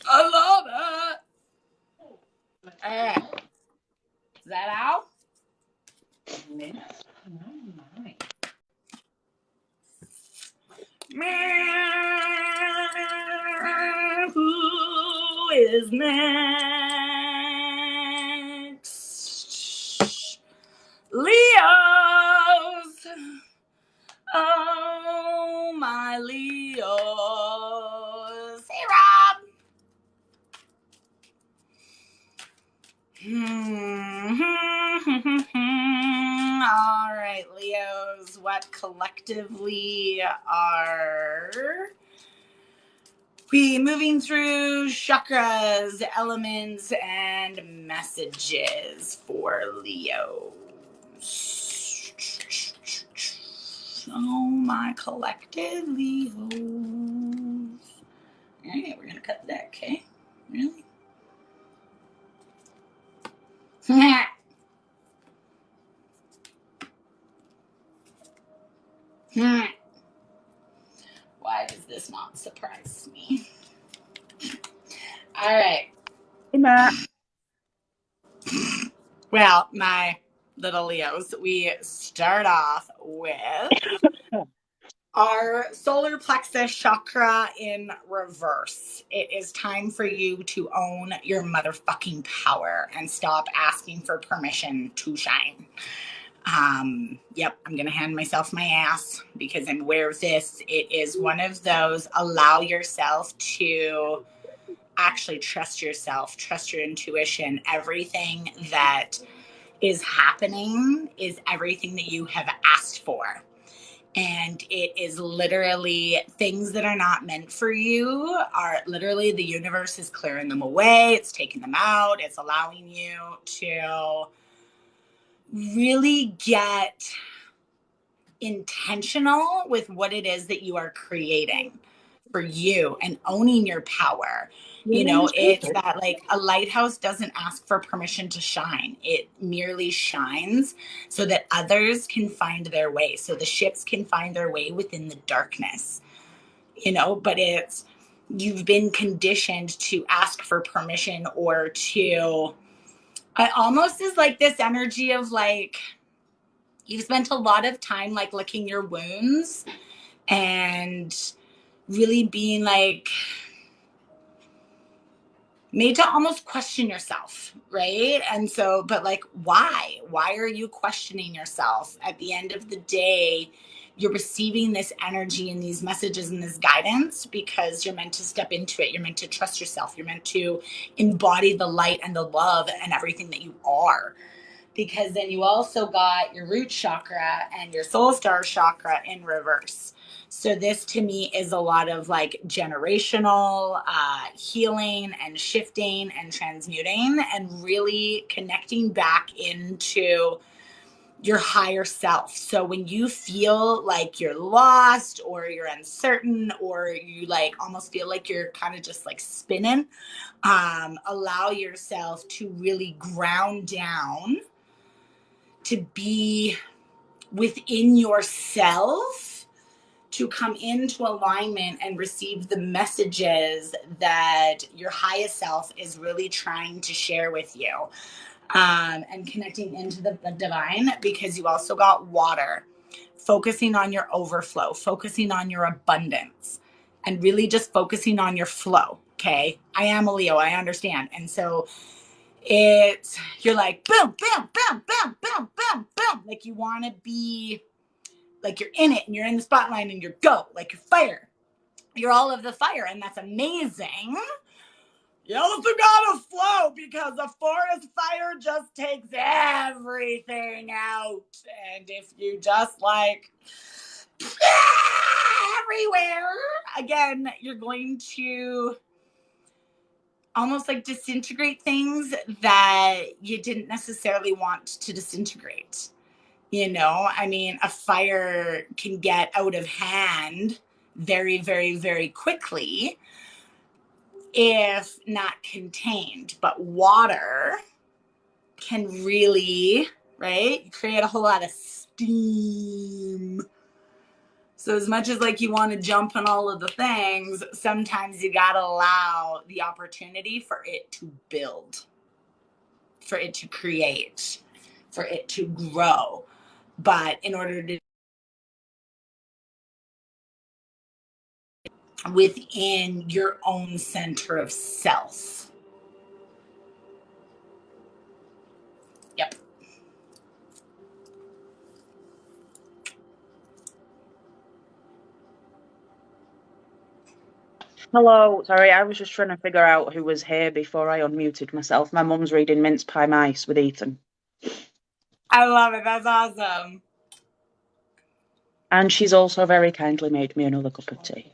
I love it. All right. Is that out? Who is next? Leos. Oh, collectively are we moving through chakras, elements, and messages for Leo. So my collective Leos. All right, we're gonna cut the deck, okay? Really? Why does this not surprise me? All right. Hey, Matt. Well, my little Leos, we start off with our solar plexus chakra in reverse. It is time for you to own your motherfucking power and stop asking for permission to shine. Yep, I'm gonna hand myself my ass because I'm aware of this. It is one of those allow yourself to actually trust yourself, trust your intuition. Everything that is happening is everything that you have asked for. And it is literally things that are not meant for you are literally the universe is clearing them away. It's taking them out. It's allowing you to really get intentional with what it is that you are creating for you and owning your power. You know, it's that like a lighthouse doesn't ask for permission to shine. It merely shines so that others can find their way. So the ships can find their way within the darkness, you know, but it's, you've been conditioned to ask for permission or to, it almost is like this energy of like, you've spent a lot of time like licking your wounds and really being like made to almost question yourself, right? And so, but like, why are you questioning yourself? At the end of the day, you're receiving this energy and these messages and this guidance because you're meant to step into it. You're meant to trust yourself. You're meant to embody the light and the love and everything that you are. Because then you also got your root chakra and your soul star chakra in reverse. So this to me is a lot of like generational healing and shifting and transmuting and really connecting back into your higher self. So when you feel like you're lost or you're uncertain or you like almost feel like you're kind of just like spinning, allow yourself to really ground down, to be within yourself, to come into alignment and receive the messages that your highest self is really trying to share with you, and connecting into the divine, because you also got water, focusing on your overflow, focusing on your abundance, and really just focusing on your flow. Okay, I am a Leo, I understand. And so it's, you're like boom, boom, boom, boom, boom, boom, boom. Like you want to be like you're in it and you're in the spotlight and you're go, like you're fire. You're all of the fire, and that's amazing. You also gotta flow because a forest fire just takes everything out. And if you just like everywhere, again, you're going to almost like disintegrate things that you didn't necessarily want to disintegrate. You know, I mean, a fire can get out of hand very, very, very quickly if not contained. But water can really, right, create a whole lot of steam. So as much as like you want to jump on all of the things, sometimes you got to allow the opportunity for it to build, for it to create, for it to grow. But in order to within your own center of self. Yep. Hello, sorry, I was just trying to figure out who was here before I unmuted myself. My mum's reading Mince Pie Mice with Ethan. I love it. That's awesome. And she's also very kindly made me another cup of tea.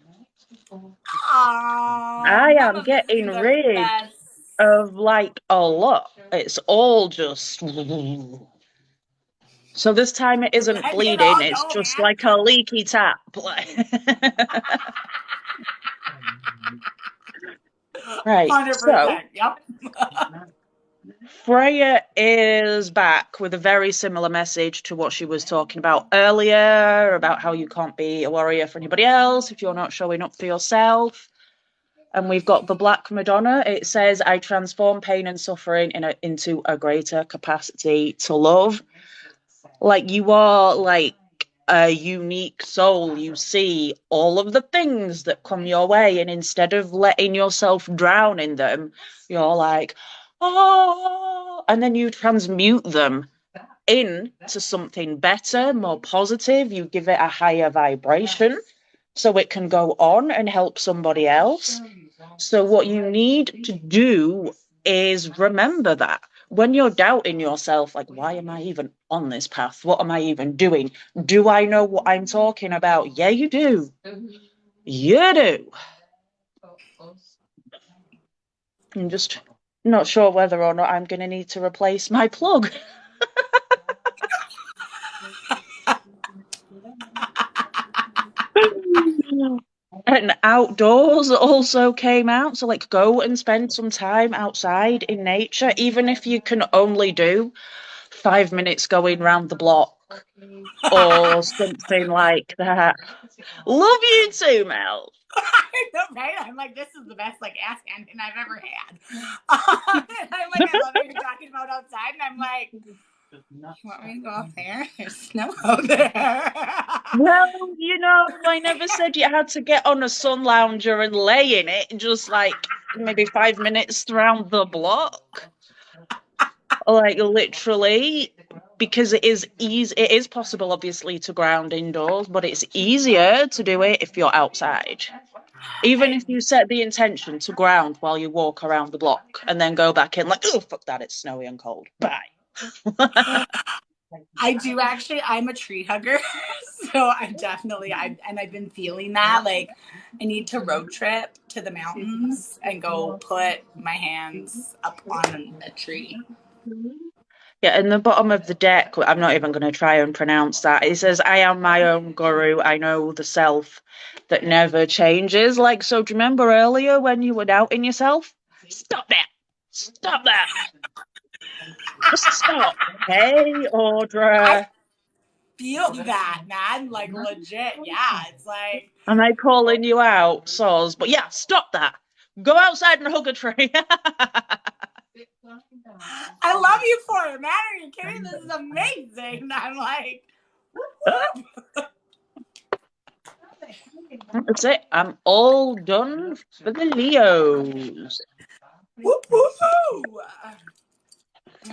Aww, I am Mama getting Missy's are the rid best. of like a lot. It's all just. So this time it isn't Letting it bleeding, all it's go, just man. like a leaky tap. Right, 100%. so Yep. Freya is back with a very similar message to what she was talking about earlier, about how you can't be a warrior for anybody else if you're not showing up for yourself. And we've got the Black Madonna. It says, I transform pain and suffering into a greater capacity to love. Like, you are like a unique soul. You see all of the things that come your way, and instead of letting yourself drown in them, you're like, oh, and then you transmute them into something better, more positive. You give it a higher vibration so it can go on and help somebody else. So what you need to do is remember that when you're doubting yourself, like, why am I even on this path? What am I even doing? Do I know what I'm talking about? Yeah, you do. You do. I'm just not sure whether or not I'm going to need to replace my plug. And outdoors also came out. So, like, go and spend some time outside in nature, even if you can only do 5 minutes going round the block or something like that. Love you too, Mel. I know, right? I'm like, this is the best like ass ending I've ever had. And I'm like, I love how you're talking about outside, and I'm like, you want me to go out there? There's snow out there. Well, I never said you had to get on a sun lounger and lay in it, just like maybe 5 minutes around the block. Like, literally, because it is easy. It is possible, obviously, to ground indoors, but it's easier to do it if you're outside. Even if you set the intention to ground while you walk around the block and then go back in, like, oh, fuck that, it's snowy and cold. Bye. I do actually. I'm a tree hugger, so I've been feeling that. Like, I need to road trip to the mountains and go put my hands up on a tree. Yeah, in the bottom of the deck, I'm not even going to try and pronounce that. It says, I am my own guru. I know the self that never changes. Like, so do you remember earlier when you were doubting yourself? Stop that. Stop that. Just stop. Hey, I Audra. feel that, man. Like, legit. Yeah, it's like, Am I calling you out, Soz? But yeah, stop that. Go outside and hug a tree. I love you for it, man. Are you kidding? This is amazing. And I'm like, whoop, whoop. That's it. I'm all done for the Leos. Whoop, whoop, whoop. All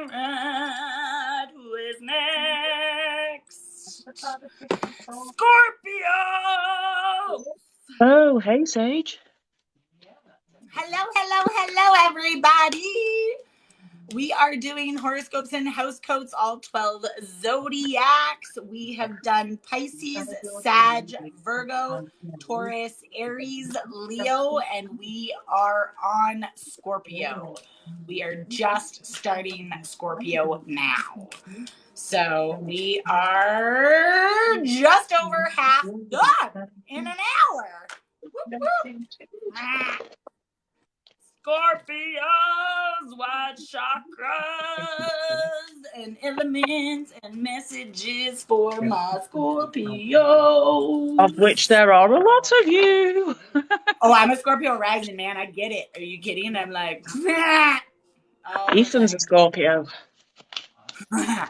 right, who is next? Scorpio! Oh, hey, Sage. Hello, hello, hello, everybody. We are doing horoscopes and housecoats, all 12 zodiacs. We have done Pisces, Sag, Virgo, Taurus, Aries, Leo, and we are on Scorpio. We are just starting Scorpio now. So we are just over half done in an hour. Whoop, whoop. Scorpios, what chakras and elements and messages for my Scorpios. Of which there are a lot of you. Oh, I'm a Scorpio rising, man. I get it. Are you kidding? I'm like, Ethan's a Scorpio. I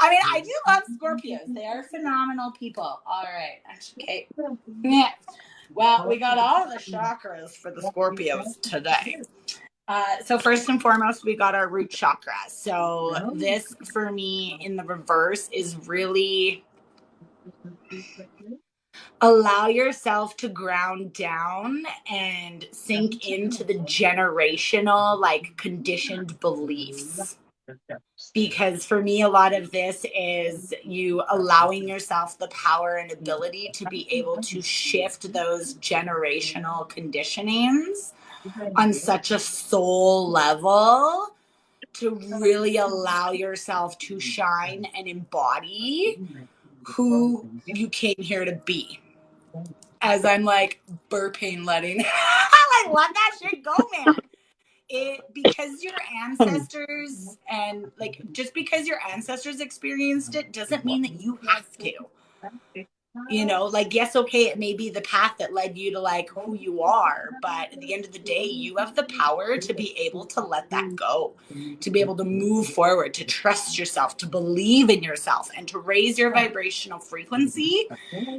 mean, I do love Scorpios. They are phenomenal people. All right. Okay. Yeah. Well, we got all the chakras for the Scorpios today. So first and foremost, we got our root chakra. So this, for me, in the reverse, is really allow yourself to ground down and sink into the generational, like, conditioned beliefs. Because for me, a lot of this is you allowing yourself the power and ability to be able to shift those generational conditionings on such a soul level to really allow yourself to shine and embody who you came here to be. As I'm like burping, letting I let that shit go, man. Because your ancestors and like just because your ancestors experienced it doesn't mean that you have to. You know, like, yes, okay, it may be the path that led you to like who you are, but at the end of the day, you have the power to be able to let that go, to be able to move forward, to trust yourself, to believe in yourself, and to raise your vibrational frequency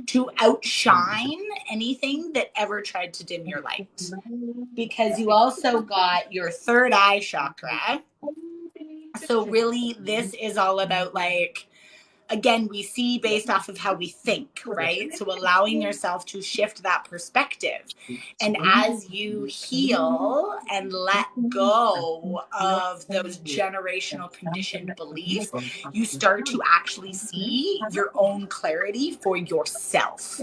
to outshine anything that ever tried to dim your light. Because you also got your third eye chakra. So really, this is all about like, again, we see based off of how we think, right? So allowing yourself to shift that perspective. And as you heal and let go of those generational conditioned beliefs, you start to actually see your own clarity for yourself,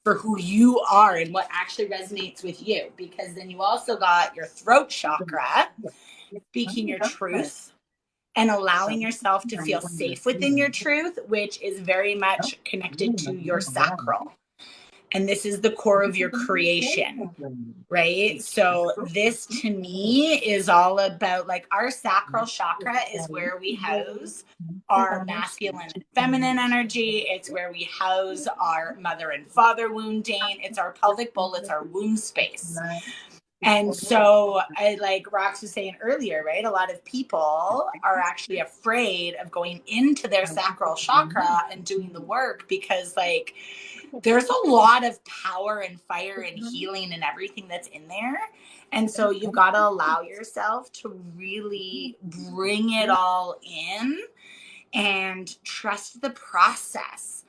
for who you are and what actually resonates with you. Because then you also got your throat chakra, speaking your truth and allowing yourself to feel safe within your truth, which is very much connected to your sacral. And this is the core of your creation, right? So this to me is all about like our sacral chakra is where we house our masculine and feminine energy. It's where we house our mother and father wounding. It's our pelvic bowl. It's our womb space. And so I like Rox was saying earlier, right? A lot of people are actually afraid of going into their sacral chakra and doing the work because like there's a lot of power and fire and healing and everything that's in there. And so you've got to allow yourself to really bring it all in and trust the process.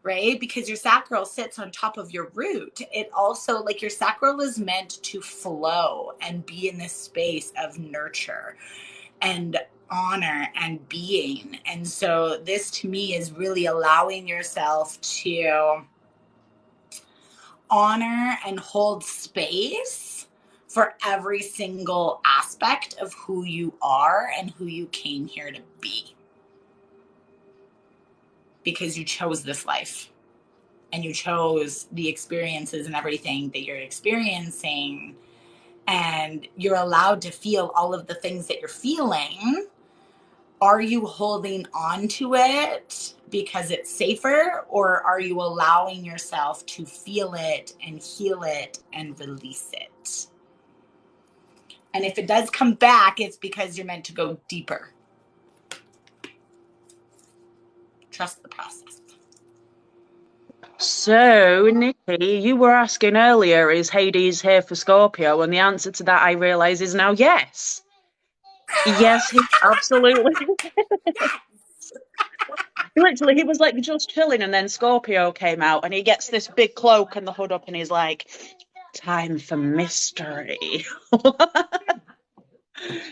Right? Because your sacral sits on top of your root. It also, like, your sacral is meant to flow and be in this space of nurture and honor and being. And so this to me is really allowing yourself to honor and hold space for every single aspect of who you are and who you came here to be. Because you chose this life. And you chose the experiences and everything that you're experiencing, and you're allowed to feel all of the things that you're feeling. Are you holding on to it because it's safer, or are you allowing yourself to feel it and heal it and release it? And if it does come back, it's because you're meant to go deeper. Trust the process. So, Nikki, you were asking earlier, is Hades here for Scorpio? And the answer to that, I realise, is now yes. Yes, he absolutely. Literally, he was like just chilling, and then Scorpio came out, and he gets this big cloak and the hood up, and he's like, time for mystery.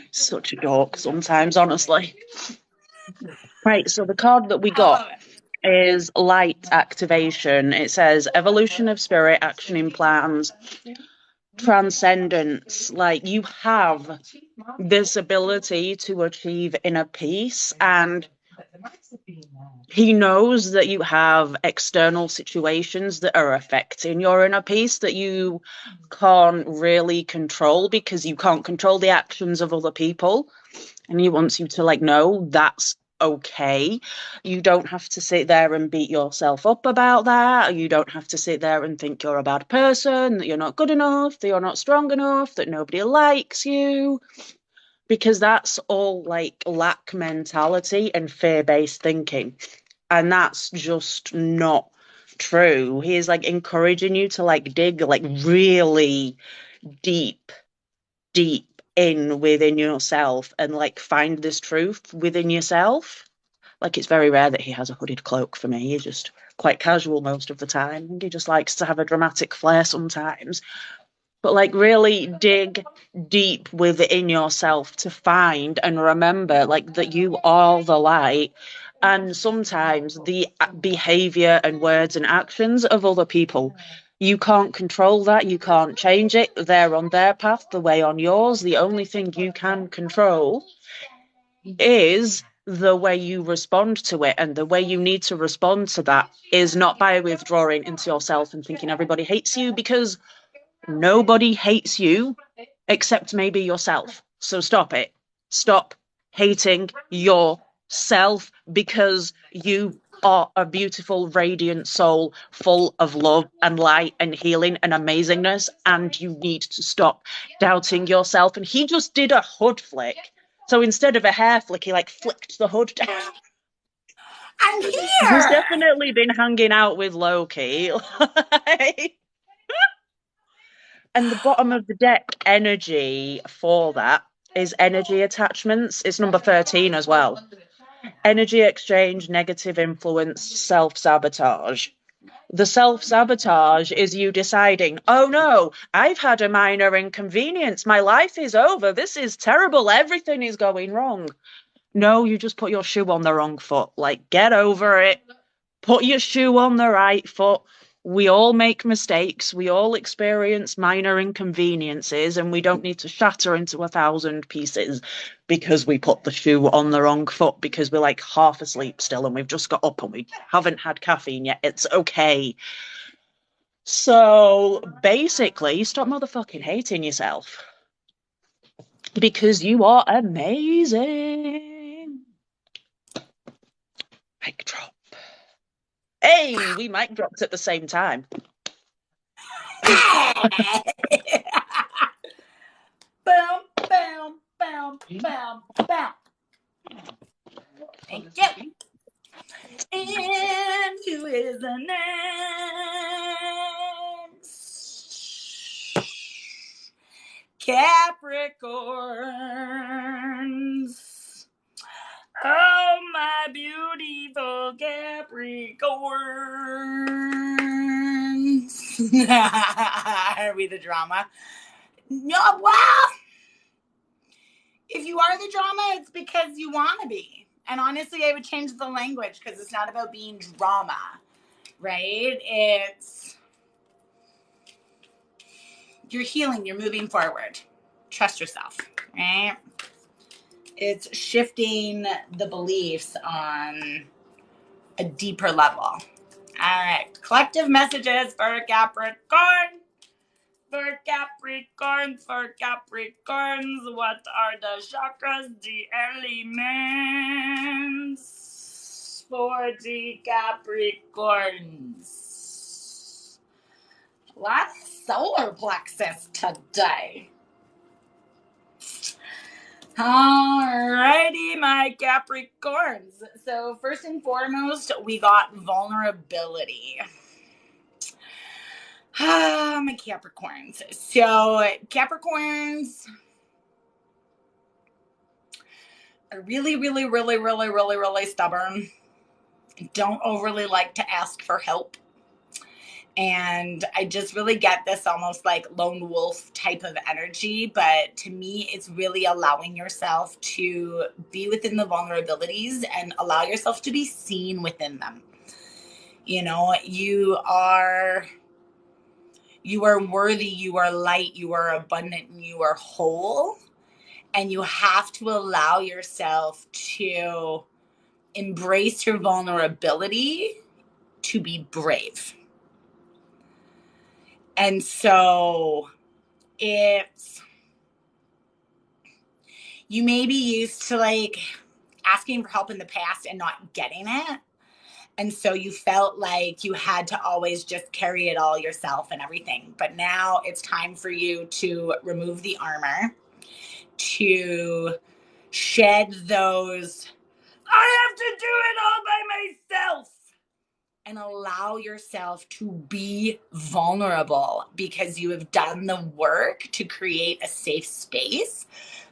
Such a dork sometimes, honestly. Right, so the card that we got is light activation. It says evolution of spirit, action in plans, transcendence. Like, you have this ability to achieve inner peace, and he knows that you have external situations that are affecting your inner peace that you can't really control because you can't control the actions of other people. And he wants you to like know that's okay. You don't have to sit there and beat yourself up about that. You don't have to sit there and think you're a bad person, that you're not good enough, that you're not strong enough, that nobody likes you. Because that's all like lack mentality and fear-based thinking. And that's just not true. He is like encouraging you to like dig like really deep in within yourself and like find this truth within yourself. Like, it's very rare that he has a hooded cloak for me. He's just quite casual most of the time. I think he just likes to have a dramatic flair sometimes. but like really dig deep within yourself to find and remember like that you are the light. And sometimes the behavior and words and actions of other people, you can't control that, you can't change it. They're on their path, the way on yours. The only thing you can control is the way you respond to it, and the way you need to respond to that is not by withdrawing into yourself and thinking everybody hates you, because nobody hates you except maybe yourself. So stop it. Stop hating yourself, because you are a beautiful, radiant soul full of love and light and healing and amazingness, and you need to stop doubting yourself. And he just did a hood flick. So instead of a hair flick, he like flicked the hood down. I'm He's here. definitely been hanging out with Loki. And the bottom of the deck energy for that is energy attachments. It's number 13 as well. Energy exchange, negative influence, self-sabotage. The self-sabotage is you deciding, oh no, I've had a minor inconvenience. My life is over. This is terrible. Everything is going wrong. No, you just put your shoe on the wrong foot. Like, get over it. Put your shoe on the right foot. We all make mistakes. We all experience minor inconveniences, and we don't need to shatter into 1,000 pieces because we put the shoe on the wrong foot, because we're like half asleep still and we've just got up and we haven't had caffeine yet. It's okay. So basically, stop motherfucking hating yourself, because you are amazing. Mic drop. Hey, we mic dropped at the same time. Boom, boom, boom, boom, boom. Thank you. And who is the next? Capricorns. Oh, my beautiful Capricorns. Are we the drama? No, well, if you are the drama, it's because you want to be. And honestly, I would change the language, because it's not about being drama, right? It's you're healing, you're moving forward. Trust yourself, right? It's shifting the beliefs on a deeper level. All right, collective messages for Capricorn. For Capricorns, what are the chakras, the elements for the Capricorns? A lot of solar plexus today. Alrighty, my Capricorns. So first and foremost, we got vulnerability. My Capricorns. So Capricorns are really stubborn. Don't overly like to ask for help. And I just really get this almost like lone wolf type of energy. But to me, it's really allowing yourself to be within the vulnerabilities and allow yourself to be seen within them. You know, you are worthy, you are light, you are abundant, and you are whole. And you have to allow yourself to embrace your vulnerability to be brave. And so it's, you may be used to like asking for help in the past and not getting it. And so you felt like you had to always just carry it all yourself and everything. But now it's time for you to remove the armor, to shed those, I have to do it all by myself, and allow yourself to be vulnerable, because you have done the work to create a safe space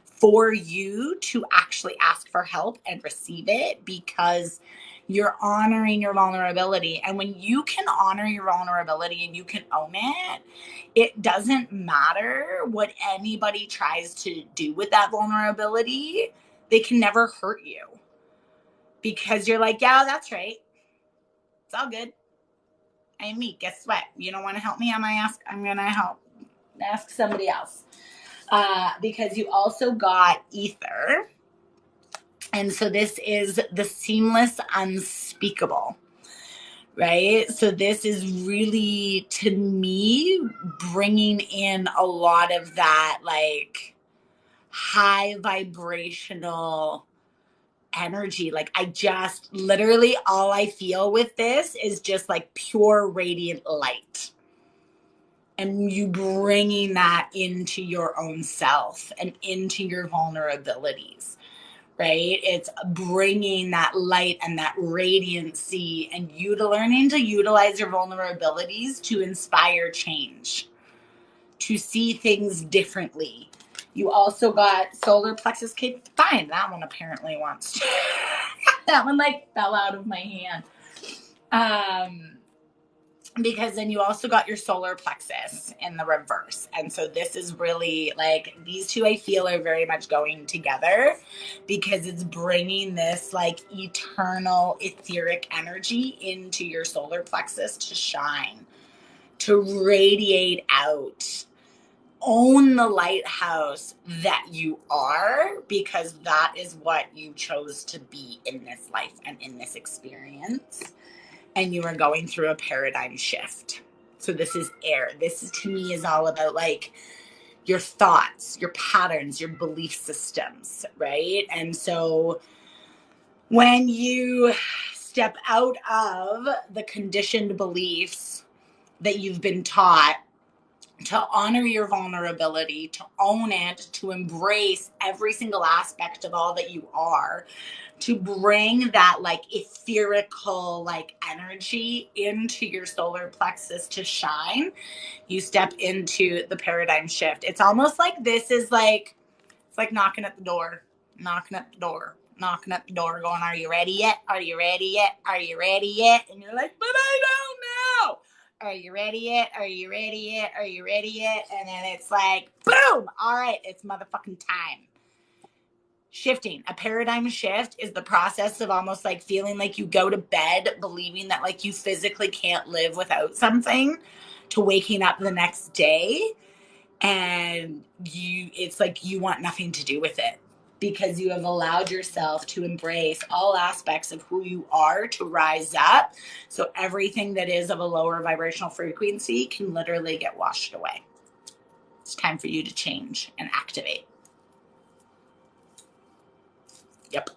for you to actually ask for help and receive it, because You're honoring your vulnerability. And when you can honor your vulnerability and you can own it, it doesn't matter what anybody tries to do with that vulnerability. They can never hurt you because you're like, yeah, that's right. It's all good. I'm me. Guess what? You don't want to help me? I'm going to help. Ask somebody else. Because you also got ether. And so this is the seamless unspeakable, right? So this is really, to me, bringing in a lot of that like high vibrational energy. Like I just literally all I feel with this is just like pure radiant light. And you bringing that into your own self and into your vulnerabilities. Right? It's bringing that light and that radiancy and you learning to utilize your vulnerabilities to inspire change, to see things differently. You also got solar plexus. Okay, fine. That one apparently wants to. That one like fell out of my hand. Because then you also got your solar plexus in the reverse. And so this is really like, these two I feel are very much going together because it's bringing this like eternal etheric energy into your solar plexus to shine, to radiate out. Own the lighthouse that you are, because that is what you chose to be in this life and in this experience. And you are going through a paradigm shift. So this is air. This to me is all about like your thoughts, your patterns, your belief systems, right? And so when you step out of the conditioned beliefs that you've been taught, to honor your vulnerability, to own it, to embrace every single aspect of all that you are, to bring that like etherical like energy into your solar plexus to shine, you step into the paradigm shift. It's almost like this is like, it's like knocking at the door, going, are you ready yet? Are you ready yet? Are you ready yet? And you're like, but I don't know. Are you ready yet? Are you ready yet? Are you ready yet? And then it's like, boom. All right, it's motherfucking time. Shifting. A paradigm shift is the process of almost like feeling like you go to bed believing that like you physically can't live without something, to waking up the next day and it's like you want nothing to do with it because you have allowed yourself to embrace all aspects of who you are, to rise up. So everything that is of a lower vibrational frequency can literally get washed away. It's time for you to change and activate. Yep.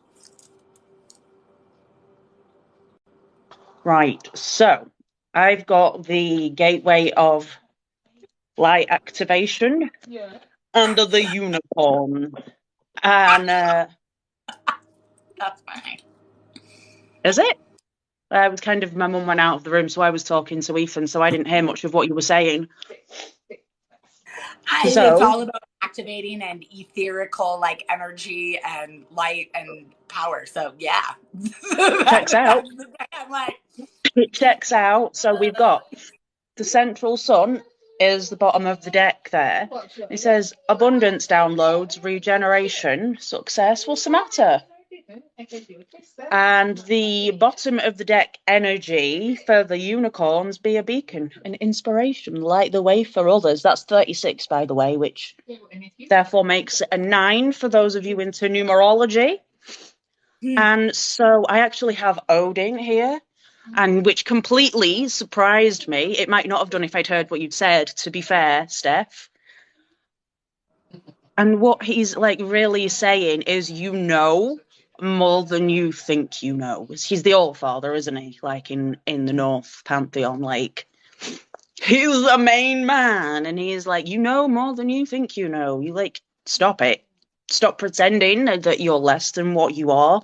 Right, so I've got the gateway of light activation under the unicorn. And that's fine. Is it? I was kind of, my mum went out of the room, so I was talking to Ethan, so I didn't hear much of what you were saying. It's all about activating and etherical like energy and light and power. So yeah. Checks out. I'm like, it checks out. So we've got the central sun is the bottom of the deck there. It says abundance, downloads, regeneration, success. What's the matter? And the bottom of the deck energy for the unicorns, be a beacon, an inspiration, light the way for others. That's 36, by the way, which therefore makes it a 9 for those of you into numerology. And so I actually have Odin here, and which completely surprised me. It might not have done if I'd heard what you'd said, to be fair, Steph. And what he's like really saying is, you know more than you think you know. He's the All-Father, isn't he? Like in the North Pantheon, like he's the main man, and he's like, you know more than you think you know. You like, stop it. Stop pretending that you're less than what you are,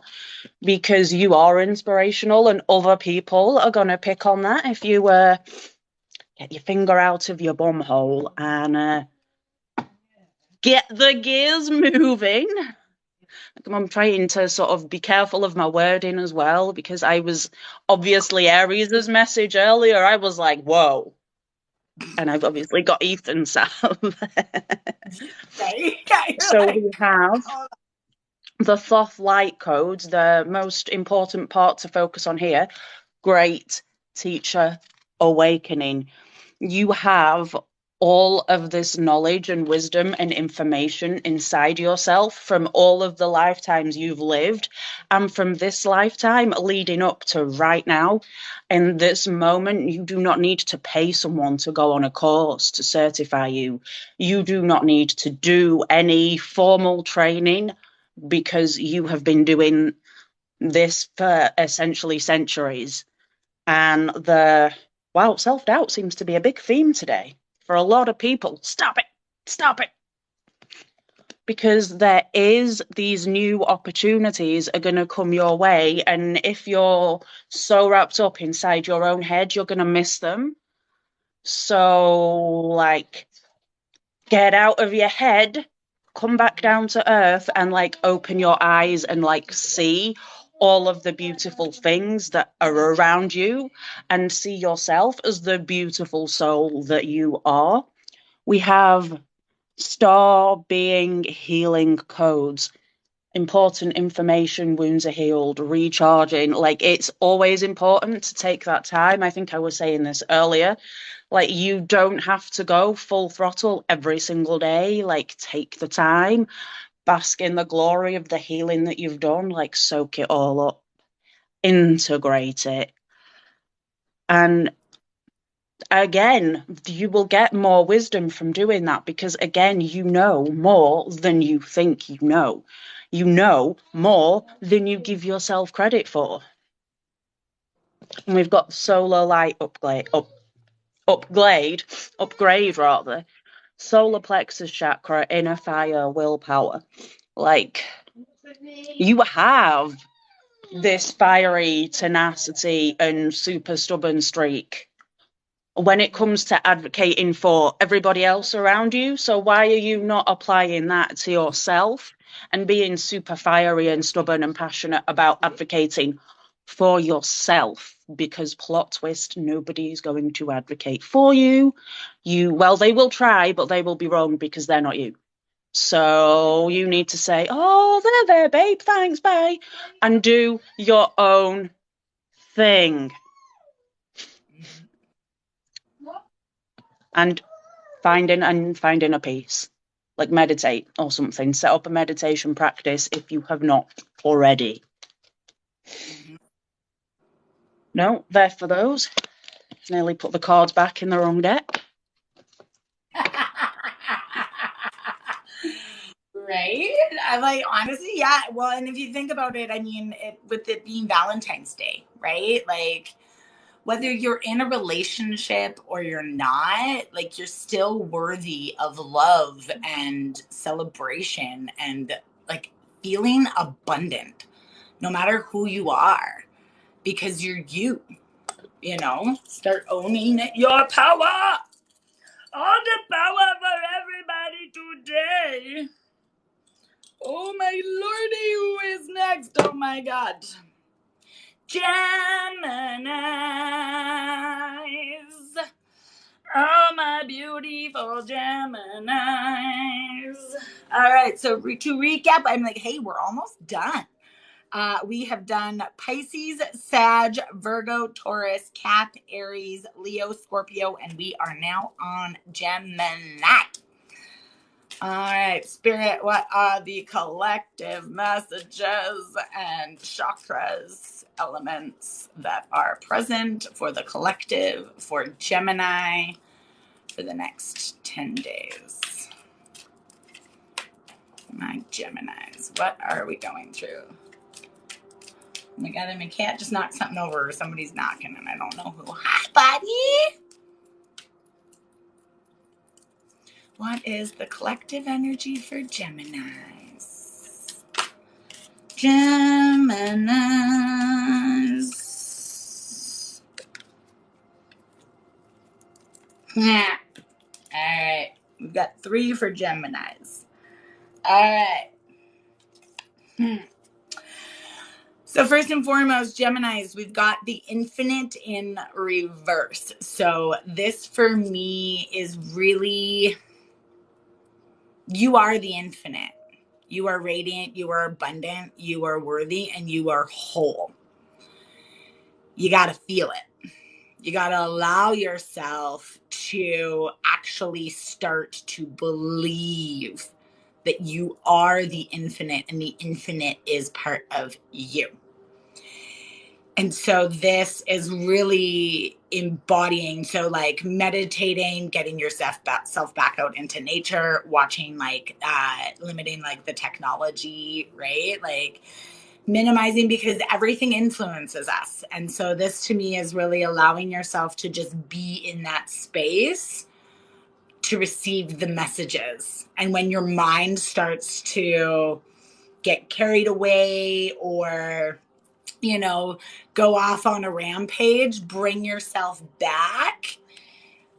because you are inspirational, and other people are gonna pick on that if you get your finger out of your bum hole and get the gears moving. I'm trying to sort of be careful of my wording as well, because I was obviously Aries' message earlier. I was like, whoa. And I've obviously got Ethan Sal. Right? Yeah, you're So like, we have oh, the Thoth light codes, the most important part to focus on here. Great teacher awakening. You have all of this knowledge and wisdom and information inside yourself from all of the lifetimes you've lived, and from this lifetime leading up to right now. In this moment, you do not need to pay someone to go on a course to certify you. You do not need to do any formal training, because you have been doing this for essentially centuries. And wow, self-doubt seems to be a big theme today for a lot of people. Stop it. Stop it. Because there is these new opportunities are going to come your way. And if you're so wrapped up inside your own head, you're going to miss them. So, like, get out of your head, come back down to earth, and like open your eyes and like see all of the beautiful things that are around you, and see yourself as the beautiful soul that you are. We have star being healing codes. Important information, wounds are healed, recharging. Like, it's always important to take that time. I think I was saying this earlier. Like, you don't have to go full throttle every single day. Like, take the time, bask in the glory of the healing that you've done. Like, soak it all up, integrate it. And again, you will get more wisdom from doing that, because again, you know more than you think you know. You know more than you give yourself credit for. And we've got solar light upgrade rather, solar plexus chakra, inner fire, willpower. Like, you have this fiery tenacity and super stubborn streak when it comes to advocating for everybody else around you. So why are you not applying that to yourself and being super fiery and stubborn and passionate about advocating for yourself? Because plot twist, nobody is going to advocate for you. Well, they will try, but they will be wrong, because they're not you. So you need to say, oh, they're there, babe, thanks, bye, and do your own thing. And finding a peace, like meditate or something. Set up a meditation practice if you have not already. No, there for those. Nearly put the cards back in the wrong deck. right? I'm like, honestly, yeah. Well, and if you think about it, I mean, with it being Valentine's Day, right? Like, whether you're in a relationship or you're not, like, you're still worthy of love and celebration and like feeling abundant, no matter who you are, because you're you know, start owning your power. All the power for everybody today. Oh my lordy, who is next? Oh my god. Geminis. Oh my beautiful Geminis. All right, so to recap, I'm like, hey, we're almost done. We have done Pisces, Sag, Virgo, Taurus, Cap, Aries, Leo, Scorpio, and we are now on Gemini. All right, Spirit, what are the collective messages and chakras elements that are present for the collective for Gemini for the next 10 days? My Geminis, what are we going through? Oh my god, my cat just knocked something over. Somebody's knocking and I don't know who. Hi, buddy. What is the collective energy for Geminis? Geminis. Yeah. All right. We've got 3 for Geminis. All right. So first and foremost, Geminis, we've got the infinite in reverse. So this for me is really, you are the infinite. You are radiant, you are abundant, you are worthy, and you are whole. You got to feel it. You got to allow yourself to actually start to believe that you are the infinite and the infinite is part of you. And so this is really embodying, so like meditating, getting yourself back out into nature, watching like limiting like the technology, right? Like minimizing, because everything influences us. And so this to me is really allowing yourself to just be in that space to receive the messages. And when your mind starts to get carried away or, you know, go off on a rampage, bring yourself back.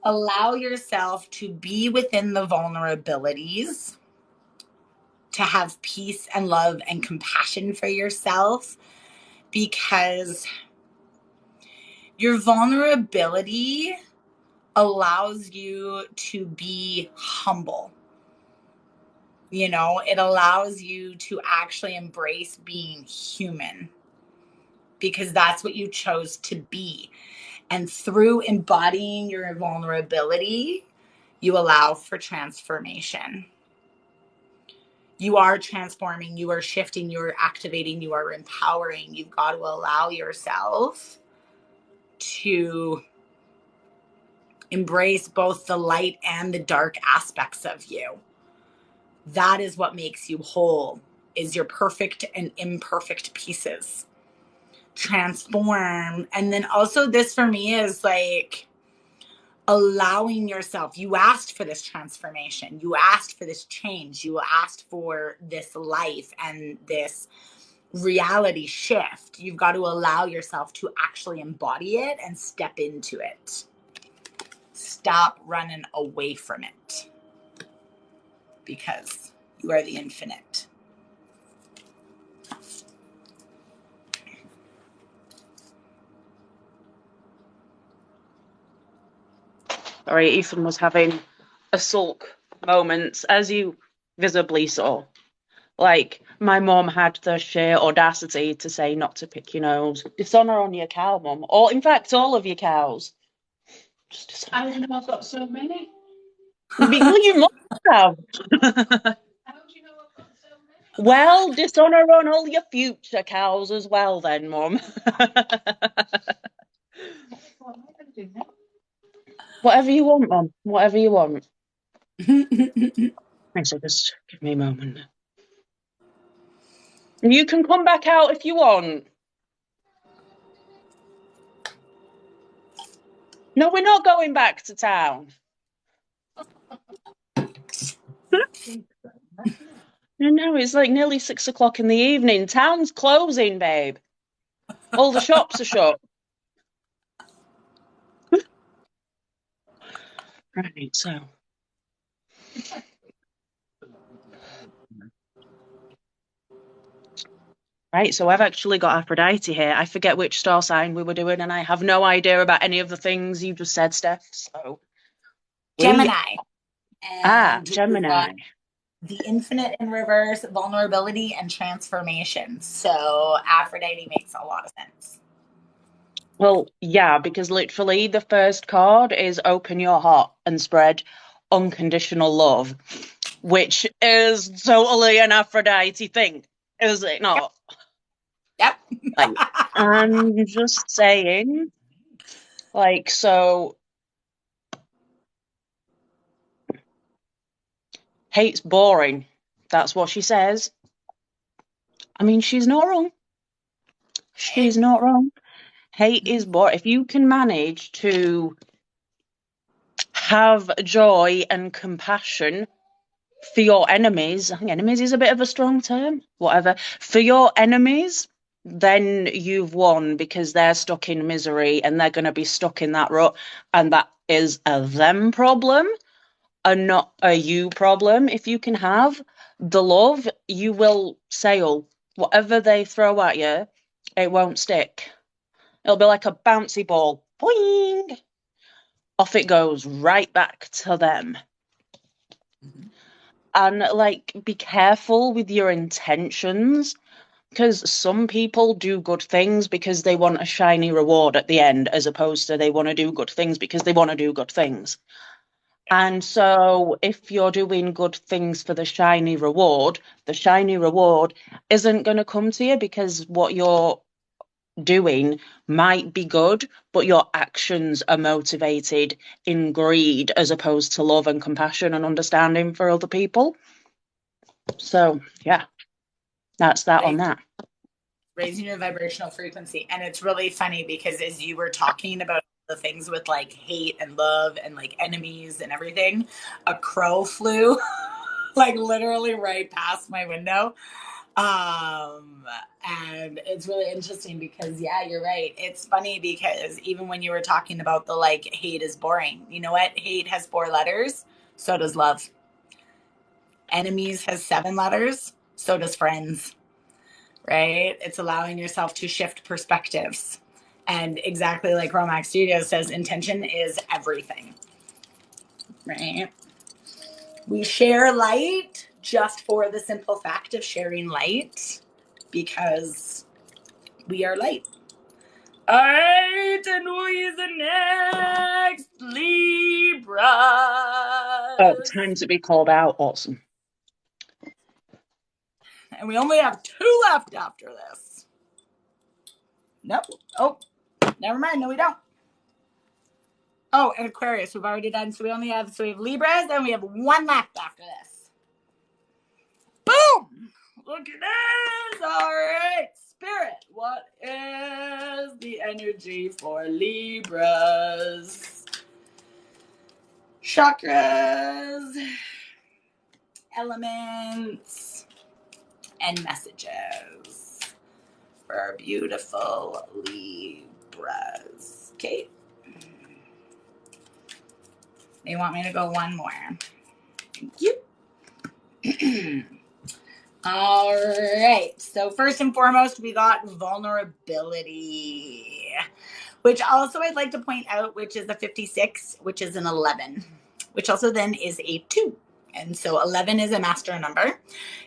Allow yourself to be within the vulnerabilities, to have peace and love and compassion for yourself, because your vulnerability allows you to be humble. You know, it allows you to actually embrace being human, because that's what you chose to be. And through embodying your vulnerability, you allow for transformation. You are transforming, you are shifting, you are activating, you are empowering. You've got to allow yourself to embrace both the light and the dark aspects of you. That is what makes you whole, is your perfect and imperfect pieces. Transform. And then also this for me is like allowing yourself, you asked for this transformation, you asked for this change, you asked for this life and this reality shift. You've got to allow yourself to actually embody it and step into it. Stop running away from it, because you are the infinite. Sorry, Ethan was having a sulk moment, as you visibly saw. Like, my mum had the sheer audacity to say not to pick your nose. Dishonour on your cow, mum. Or, in fact, all of your cows. Just dishonour. I don't know, I've got so many. Well, you must have. How do you know I've got so many? Well, dishonour on all your future cows as well, then, mum. What am I going to do now? Whatever you want, mum. Whatever you want. So just give me a moment. You can come back out if you want. No, we're not going back to town. No, it's like nearly 6 o'clock in the evening. Town's closing, babe. All the shops are shut. Right, so. Right, so I've actually got Aphrodite here. I forget which star sign we were doing, and I have no idea about any of the things you just said, Steph. So Gemini. Gemini. The infinite in reverse, vulnerability and transformation. So Aphrodite makes a lot of sense. Well, yeah, because literally the first card is open your heart and spread unconditional love, which is totally an Aphrodite thing, is it not? Yep. Like, I'm just saying, like, so hate's boring. That's what she says. I mean, she's not wrong. She's not wrong. Hate is boring. If you can manage to have joy and compassion for your enemies, I think enemies is a bit of a strong term, whatever, for your enemies, then you've won, because they're stuck in misery and they're going to be stuck in that rut, and that is a them problem and not a you problem. If you can have the love, you will sail Whatever they throw at you, it won't stick. It'll be like a bouncy ball. Boing! Off it goes right back to them. And like, be careful with your intentions, because some people do good things because they want a shiny reward at the end, as opposed to they want to do good things because they want to do good things. And so if you're doing good things for the shiny reward isn't going to come to you, because what you're doing might be good, but your actions are motivated in greed as opposed to love and compassion and understanding for other people. So yeah, that's that on that. Raising your vibrational frequency. And it's really funny because as you were talking about the things with like hate and love and like enemies and everything, a crow flew like literally right past my window. And it's really interesting because yeah, you're right. It's funny because even when you were talking about the like hate is boring, you know what? Hate has 4 letters, so does love. Enemies has 7 letters, so does friends. Right? It's allowing yourself to shift perspectives. And exactly like Romax Studios says, intention is everything. Right? We share light just for the simple fact of sharing light because we are light. All right, and who is the next? Libra. Oh, time to be called out. Awesome. And we only have 2 left after this. Nope. Oh, never mind. No, we don't. Oh, and Aquarius, we've already done. So we have Libras, and we have 1 left after this. Boom! Look at this. All right. Spirit, what is the energy for Libras? Chakras, elements, and messages for our beautiful Libras. Okay. They want me to go 1 more. Thank you. All right. So first and foremost, we got vulnerability, which also I'd like to point out, which is a 56, which is an 11, which also then is a 2. And so 11 is a master number.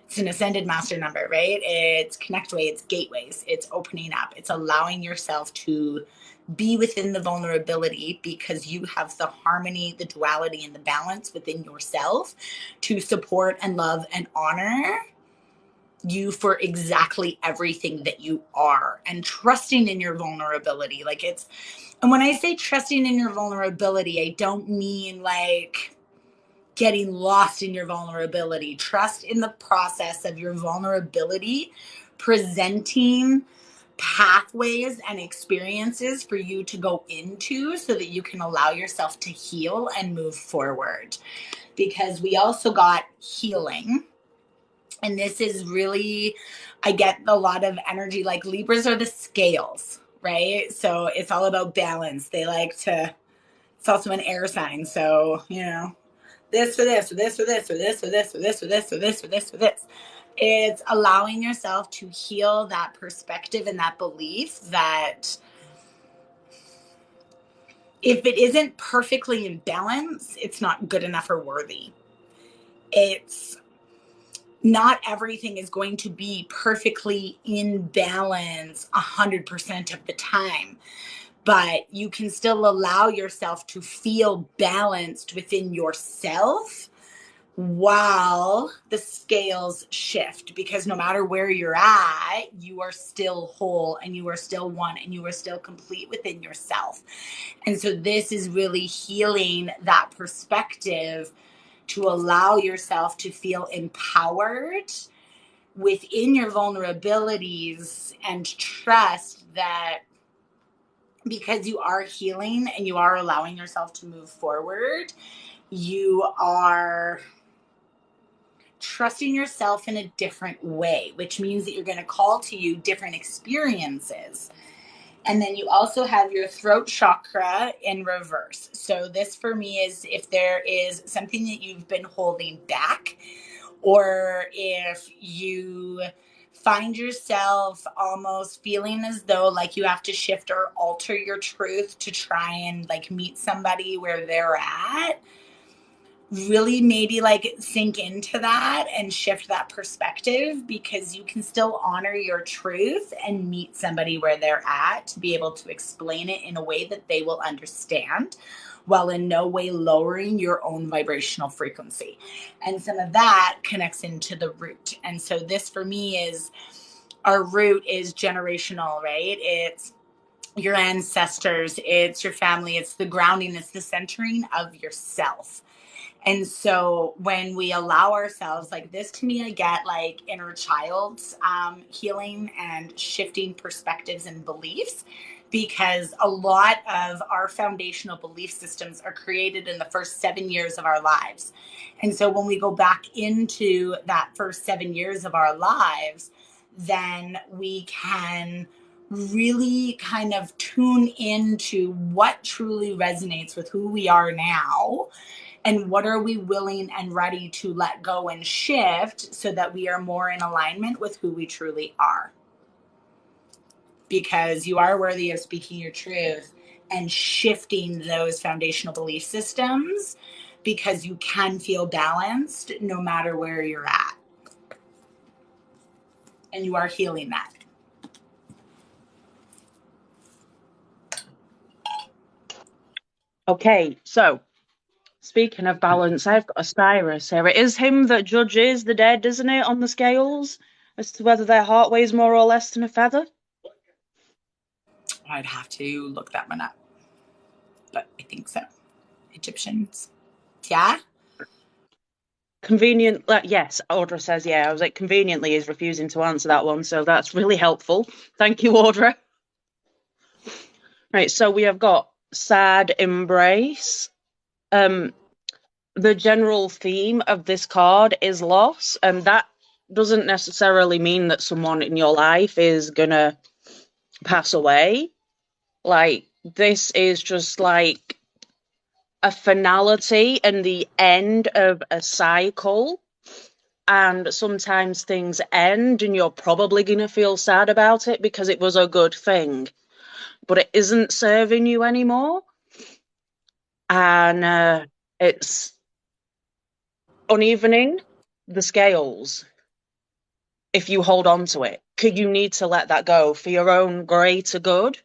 It's an ascended master number, right? It's connectway, it's gateways, it's opening up, it's allowing yourself to be within the vulnerability because you have the harmony, the duality, and the balance within yourself to support and love and honor you for exactly everything that you are, and trusting in your vulnerability. Like it's, and when I say trusting in your vulnerability, I don't mean like getting lost in your vulnerability. Trust in the process of your vulnerability presenting pathways and experiences for you to go into so that you can allow yourself to heal and move forward. Because we also got healing. And this is really, I get a lot of energy. Like Libras are the scales, right? So it's all about balance. They like to, it's also an air sign. So, you know, this or this or this or this or this or this or this or this or this or this or this. It's allowing yourself to heal that perspective and that belief that if it isn't perfectly in balance, it's not good enough or worthy. It's not everything is going to be perfectly in balance 100% of the time, but you can still allow yourself to feel balanced within yourself while the scales shift, because no matter where you're at, you are still whole and you are still one and you are still complete within yourself. And so this is really healing that perspective to allow yourself to feel empowered within your vulnerabilities and trust that because you are healing and you are allowing yourself to move forward, you are trusting yourself in a different way, which means that you're going to call to you different experiences. And then you also have your throat chakra in reverse. So this for me is if there is something that you've been holding back, or if you find yourself almost feeling as though like you have to shift or alter your truth to try and like meet somebody where they're at, really maybe like sink into that and shift that perspective, because you can still honor your truth and meet somebody where they're at to be able to explain it in a way that they will understand, while in no way lowering your own vibrational frequency. And some of that connects into the root. And so this for me is, our root is generational, right? It's your ancestors, it's your family, it's the grounding, it's the centering of yourself. And so when we allow ourselves, like this, to me, I get like inner child's healing and shifting perspectives and beliefs, because a lot of our foundational belief systems are created in the first 7 years of our lives. And so when we go back into that first 7 years of our lives, then we can really kind of tune into what truly resonates with who we are now, and what are we willing and ready to let go and shift so that we are more in alignment with who we truly are. Because you are worthy of speaking your truth and shifting those foundational belief systems, because you can feel balanced no matter where you're at. And you are healing that. Okay, so speaking of balance, I've got a Cyrus here. It is him that judges the dead, isn't it, on the scales, as to whether their heart weighs more or less than a feather? I'd have to look that one up, but I think so. Egyptians. Yeah? Convenient, yes, Audra says, yeah. I was like, conveniently is refusing to answer that one, so that's really helpful. Thank you, Audra. Right, so we have got sad embrace. The general theme of this card is loss, and that doesn't necessarily mean that someone in your life is gonna pass away. Like, this is just like a finality and the end of a cycle. And sometimes things end and you're probably going to feel sad about it because it was a good thing, but it isn't serving you anymore. And it's unevening the scales if you hold on to it. You need to let that go for your own greater good.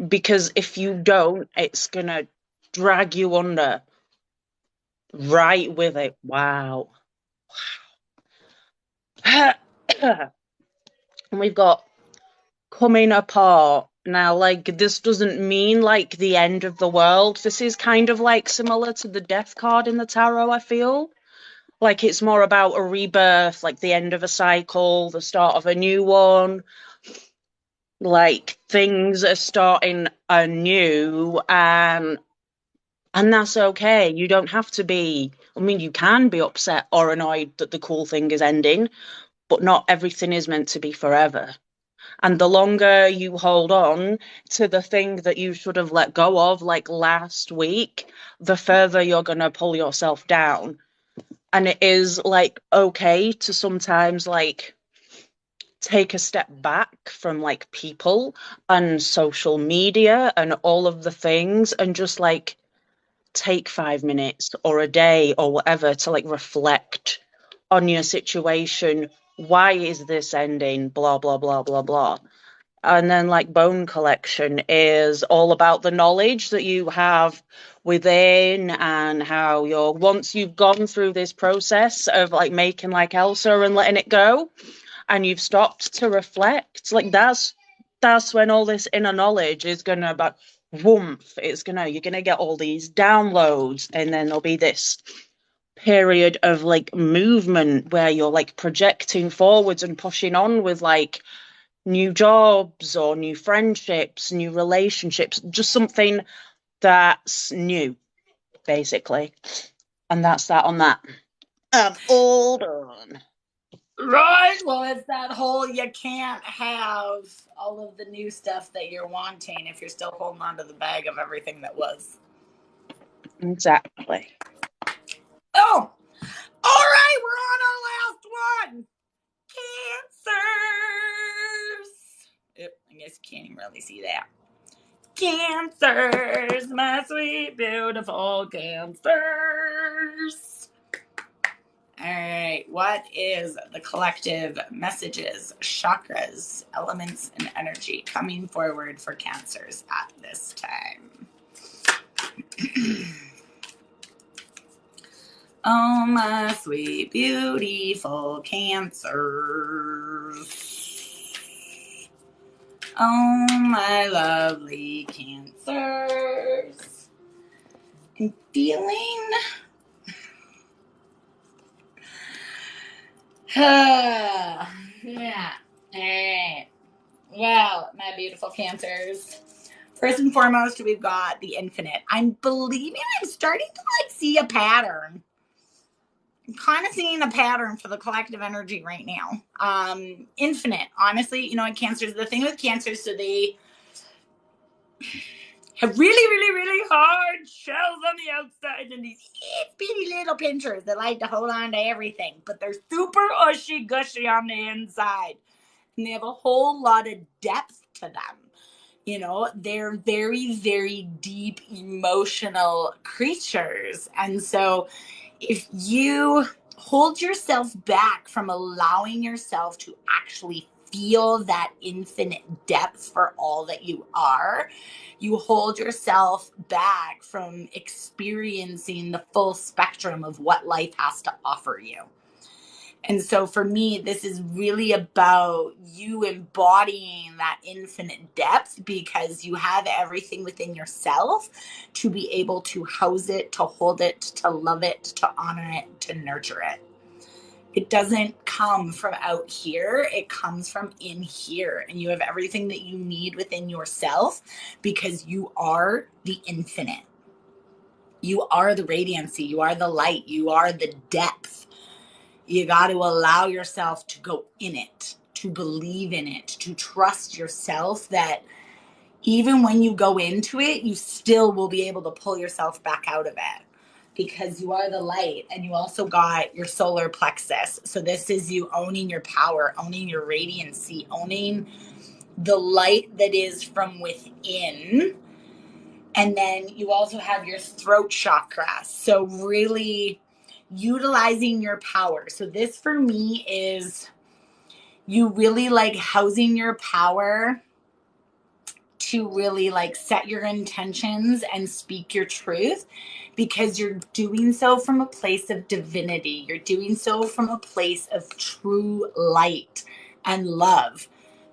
Because if you don't, it's going to drag you under right with it. Wow. And we've got coming apart. Now, like, this doesn't mean like the end of the world. This is kind of like similar to the death card in the tarot, I feel. Like, it's more about a rebirth, like the end of a cycle, the start of a new one. Like, things are starting anew, and that's okay. You don't have to be, I mean, you can be upset or annoyed that the cool thing is ending, but not everything is meant to be forever. And the longer you hold on to the thing that you should have let go of, like last week, the further you're going to pull yourself down. And it is like okay to sometimes like take a step back from like people and social media and all of the things, and just like take 5 minutes or a day or whatever to like reflect on your situation. Why is this ending? Blah, blah, blah, blah, blah. And then like bone collection is all about the knowledge that you have within, and how you're, once you've gone through this process of like making like Elsa and letting it go, and you've stopped to reflect, like that's when all this inner knowledge is gonna but woomph, you're gonna get all these downloads, and then there'll be this period of like movement where you're like projecting forwards and pushing on with like new jobs or new friendships, new relationships, just something that's new, basically. And that's that on that. I'm all done. Right. Well, it's that whole, you can't have all of the new stuff that you're wanting if you're still holding on to the bag of everything that was. Exactly. Oh, all right. We're on our last one. Can't even really see that. Cancers, my sweet, beautiful Cancers. All right, what is the collective messages, chakras, elements, and energy coming forward for Cancers at this time? Oh, my sweet, beautiful Cancers. Oh, my lovely Cancers. I'm feeling... yeah. All right. Well, my beautiful Cancers. First and foremost, we've got the infinite. I'm starting to see a pattern. I'm kind of seeing a pattern for the collective energy right now. Infinite, honestly, Cancers, the thing with Cancers, so they have really, really, really hard shells on the outside and these bitty little pinchers that like to hold on to everything, but they're super ushy gushy on the inside. And they have a whole lot of depth to them. They're very, very deep emotional creatures. And so if you hold yourself back from allowing yourself to actually feel that infinite depth for all that you are, you hold yourself back from experiencing the full spectrum of what life has to offer you. And so for me, this is really about you embodying that infinite depth, because you have everything within yourself to be able to house it, to hold it, to love it, to honor it, to nurture it. It doesn't come from out here. It comes from in here. And you have everything that you need within yourself, because you are the infinite. You are the radiancy. You are the light. You are the depth. You got to allow yourself to go in it, to believe in it, to trust yourself that even when you go into it, you still will be able to pull yourself back out of it, because you are the light. And you also got your solar plexus. So this is you owning your power, owning your radiancy, owning the light that is from within. And then you also have your throat chakra. So really utilizing your power. So this for me is you really housing your power to really set your intentions and speak your truth, because you're doing so from a place of divinity. You're doing so from a place of true light and love,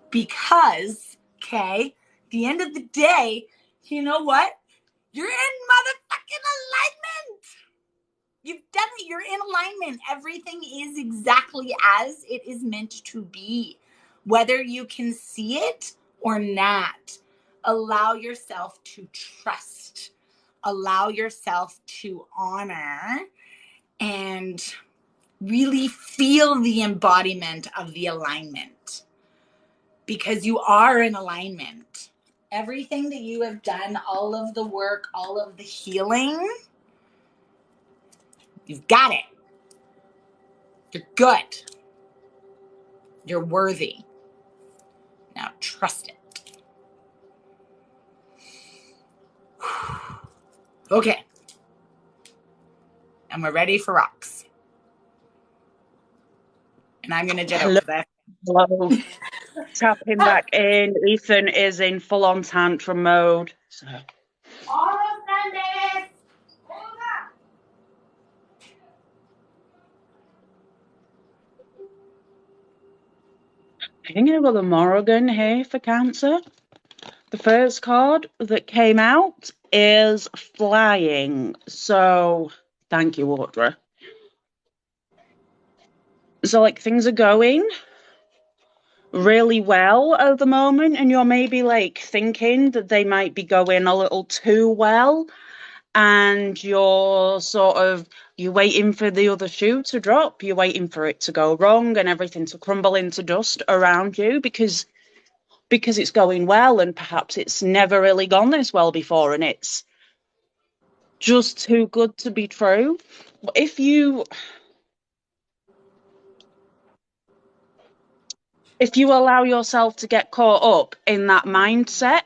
because, at the end of the day, you know what? You're in motherfucking alignment. You've done it. You're in alignment. Everything is exactly as it is meant to be, whether you can see it or not. Allow yourself to trust. Allow yourself to honor and really feel the embodiment of the alignment, because you are in alignment. Everything that you have done, all of the work, all of the healing, you've got it. You're good. You're worthy. Now trust it. Okay. And we're ready for rocks. And I'm going to jet out for Hello. Tapping back in. Ethan is in full-on tantrum mode. So. Hanging out with the Morrigan here for Cancer. The first card that came out is Flying. So, thank you, Audra. So, things are going really well at the moment, and you're maybe thinking that they might be going a little too well, and you're waiting for the other shoe to drop. You're waiting for it to go wrong and everything to crumble into dust around you, because it's going well, and perhaps it's never really gone this well before, and it's just too good to be true. But if you if you allow yourself to get caught up in that mindset,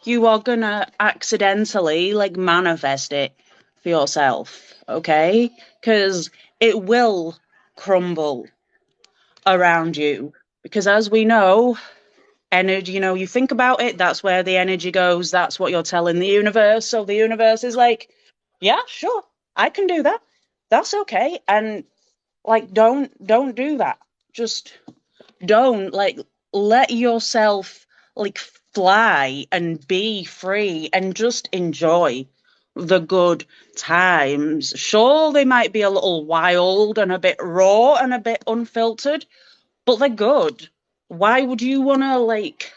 you are gonna accidentally like manifest it for yourself, okay? Because it will crumble around you. Because as we know, energy, you think about it, that's where the energy goes, that's what you're telling the universe. So the universe is like, yeah, sure, I can do that. That's okay. And like don't do that. Just don't like let yourself like fly and be free and just enjoy the good times. Sure, they might be a little wild and a bit raw and a bit unfiltered, but they're good. Why would you want to like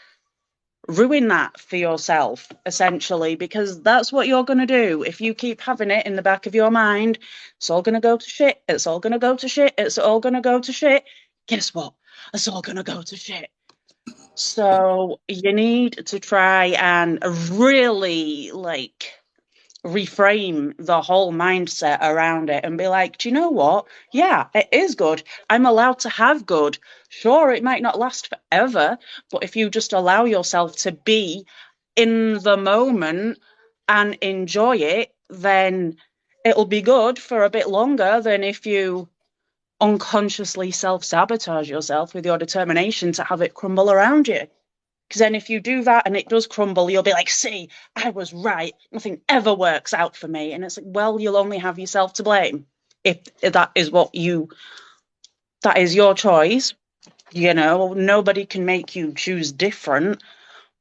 ruin that for yourself, essentially? Because that's what you're going to do if you keep having it in the back of your mind. It's all going to go to shit. It's all going to go to shit. It's all going to go to shit. Guess what? It's all going to go to shit. So you need to try and really like reframe the whole mindset around it and be like, do you know what? Yeah, it is good. I'm allowed to have good. Sure, it might not last forever, but if you just allow yourself to be in the moment and enjoy it, then it'll be good for a bit longer than if you unconsciously self-sabotage yourself with your determination to have it crumble around you. Because then if you do that and it does crumble, you'll be like, see, I was right. Nothing ever works out for me. And it's like, well, you'll only have yourself to blame if that is that is your choice. Nobody can make you choose different,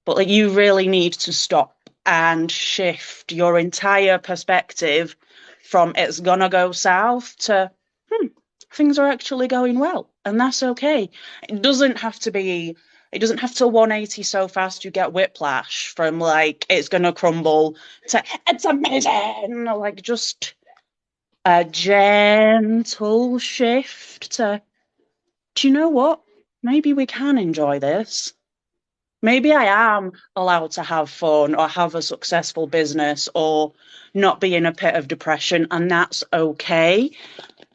but like you really need to stop and shift your entire perspective from it's gonna go south to things are actually going well, and that's okay. It doesn't have to 180 so fast you get whiplash from like it's gonna crumble to it's amazing. Like just a gentle shift to, do you know what? Maybe we can enjoy this. Maybe I am allowed to have fun or have a successful business or not be in a pit of depression, and that's okay.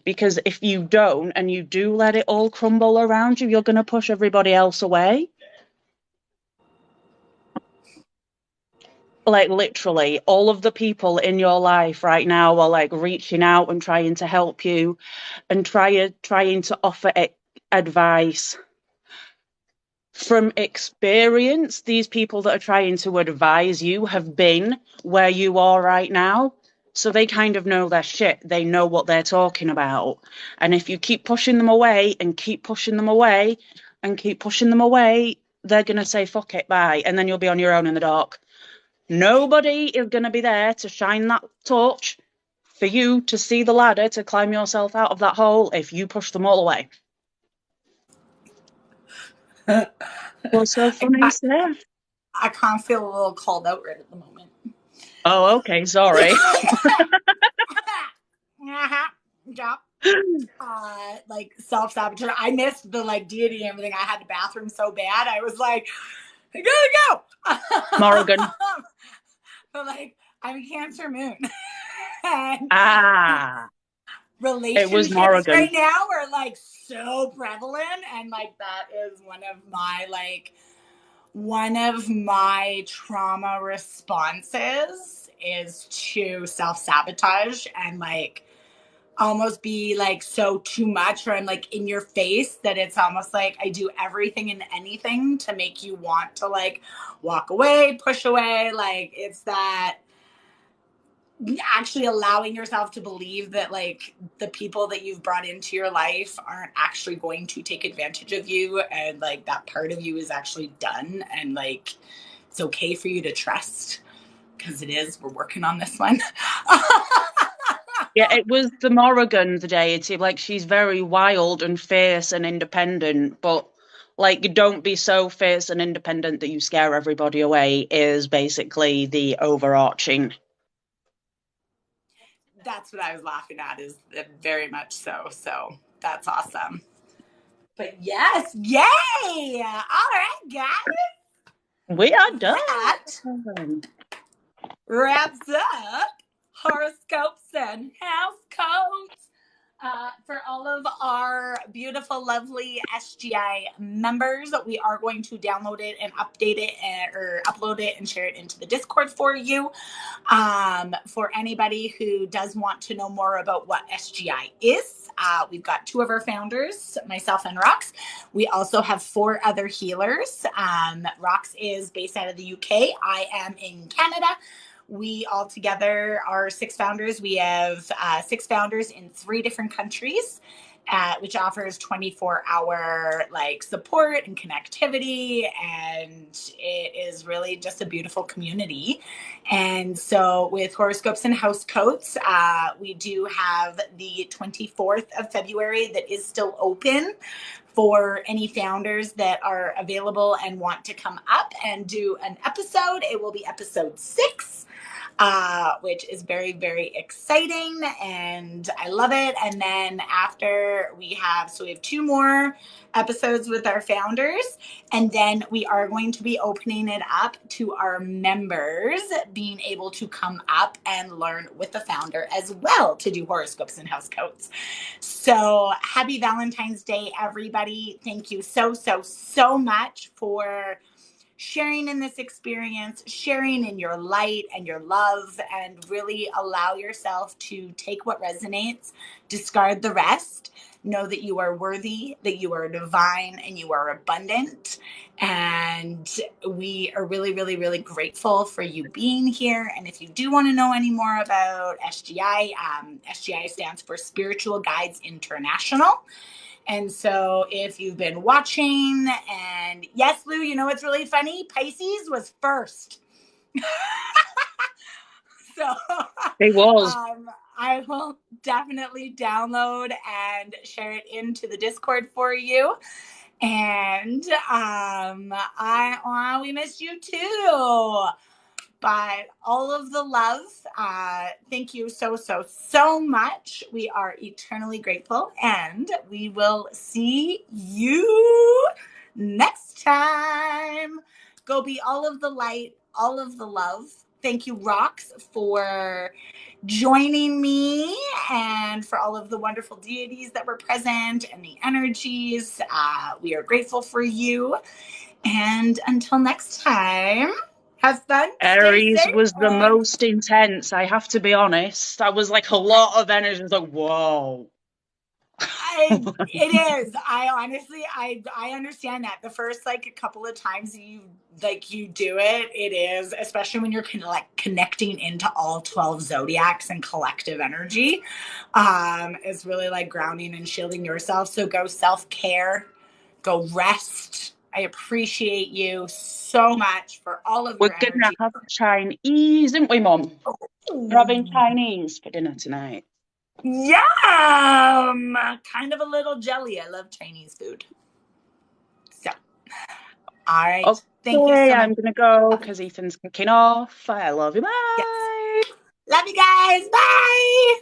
Because if you don't and you do let it all crumble around you, you're going to push everybody else away. Like literally all of the people in your life right now are like reaching out and trying to help you and trying to offer advice. From experience, these people that are trying to advise you have been where you are right now. So they kind of know their shit. They know what they're talking about. And if you keep pushing them away and keep pushing them away and keep pushing them away, they're going to say, fuck it, bye. And then you'll be on your own in the dark. Nobody is going to be there to shine that torch for you to see the ladder to climb yourself out of that hole if you push them all away. What's so funny, Steph? I kind of feel a little called out right at the moment. Oh, okay, sorry. Yeah. Like self-sabotage. I missed the like deity and everything. I had the bathroom so bad. I was like, I gotta go. Morrigan. But like, I'm a Cancer moon. It was Relationships Morrigan. right now are like so prevalent, and like that is one of my trauma responses is to self-sabotage and like almost be like so too much, or I'm like in your face that it's almost like I do everything and anything to make you want to like walk away, push away. Like it's that actually allowing yourself to believe that like the people that you've brought into your life aren't actually going to take advantage of you, and like that part of you is actually done, and like it's okay for you to trust, because it is. We're working on this one. Yeah, it was the Morrigan, the deity. Like she's very wild and fierce and independent, but like don't be so fierce and independent that you scare everybody away is basically the overarching. That's what I was laughing at, is very much so. So that's awesome. But yes, yay! All right, guys. We are done. That wraps up horoscopes and housecoats. For all of our beautiful, lovely SGI members, we are going to download it and update it or upload it and share it into the Discord for you. For anybody who does want to know more about what SGI is, we've got 2 of our founders, myself and Rox. We also have 4 other healers. Rox is based out of the UK. I am in Canada. We all together are 6 founders. We have 6 founders in 3 different countries, which offers 24-hour like support and connectivity, and it is really just a beautiful community. And so with Horoscopes and Housecoats, we do have the 24th of February that is still open for any founders that are available and want to come up and do an episode. It will be episode 6. Which is very, very exciting, and I love it. And then after we have 2 more episodes with our founders, and then we are going to be opening it up to our members being able to come up and learn with the founder as well to do horoscopes and housecoats. So happy Valentine's Day, everybody. Thank you so, so, so much for sharing in this experience, sharing in your light and your love, and really allow yourself to take what resonates, discard the rest. Know that you are worthy, that you are divine, and you are abundant. And we are really, really, really grateful for you being here. And if you do want to know any more about SGI, SGI stands for Spiritual Guides International. And so if you've been watching, and yes, Lou, you know what's really funny? Pisces was first. So It was. I will definitely download and share it into the Discord for you. And we missed you too. But all of the love, thank you so, so, so much. We are eternally grateful, and we will see you next time. Go be all of the light, all of the love. Thank you, Rox, for joining me, and for all of the wonderful deities that were present and the energies. We are grateful for you. And until next time, have fun. Aries was the most intense, I have to be honest. That was like a lot of energy. It was like, whoa. It is. I honestly, I understand that. The first like a couple of times you do it, it is, especially when you're connecting into all 12 zodiacs and collective energy, is really like grounding and shielding yourself. So go self-care, go rest. I appreciate you so much for all of your energy. We're gonna have Chinese, aren't we, Mom? We're having Chinese for dinner tonight. Yum! Kind of a little jelly. I love Chinese food. So, all right. Okay, thank you so much. I'm gonna go because Ethan's kicking off. I love you. Bye. Yes. Love you guys. Bye.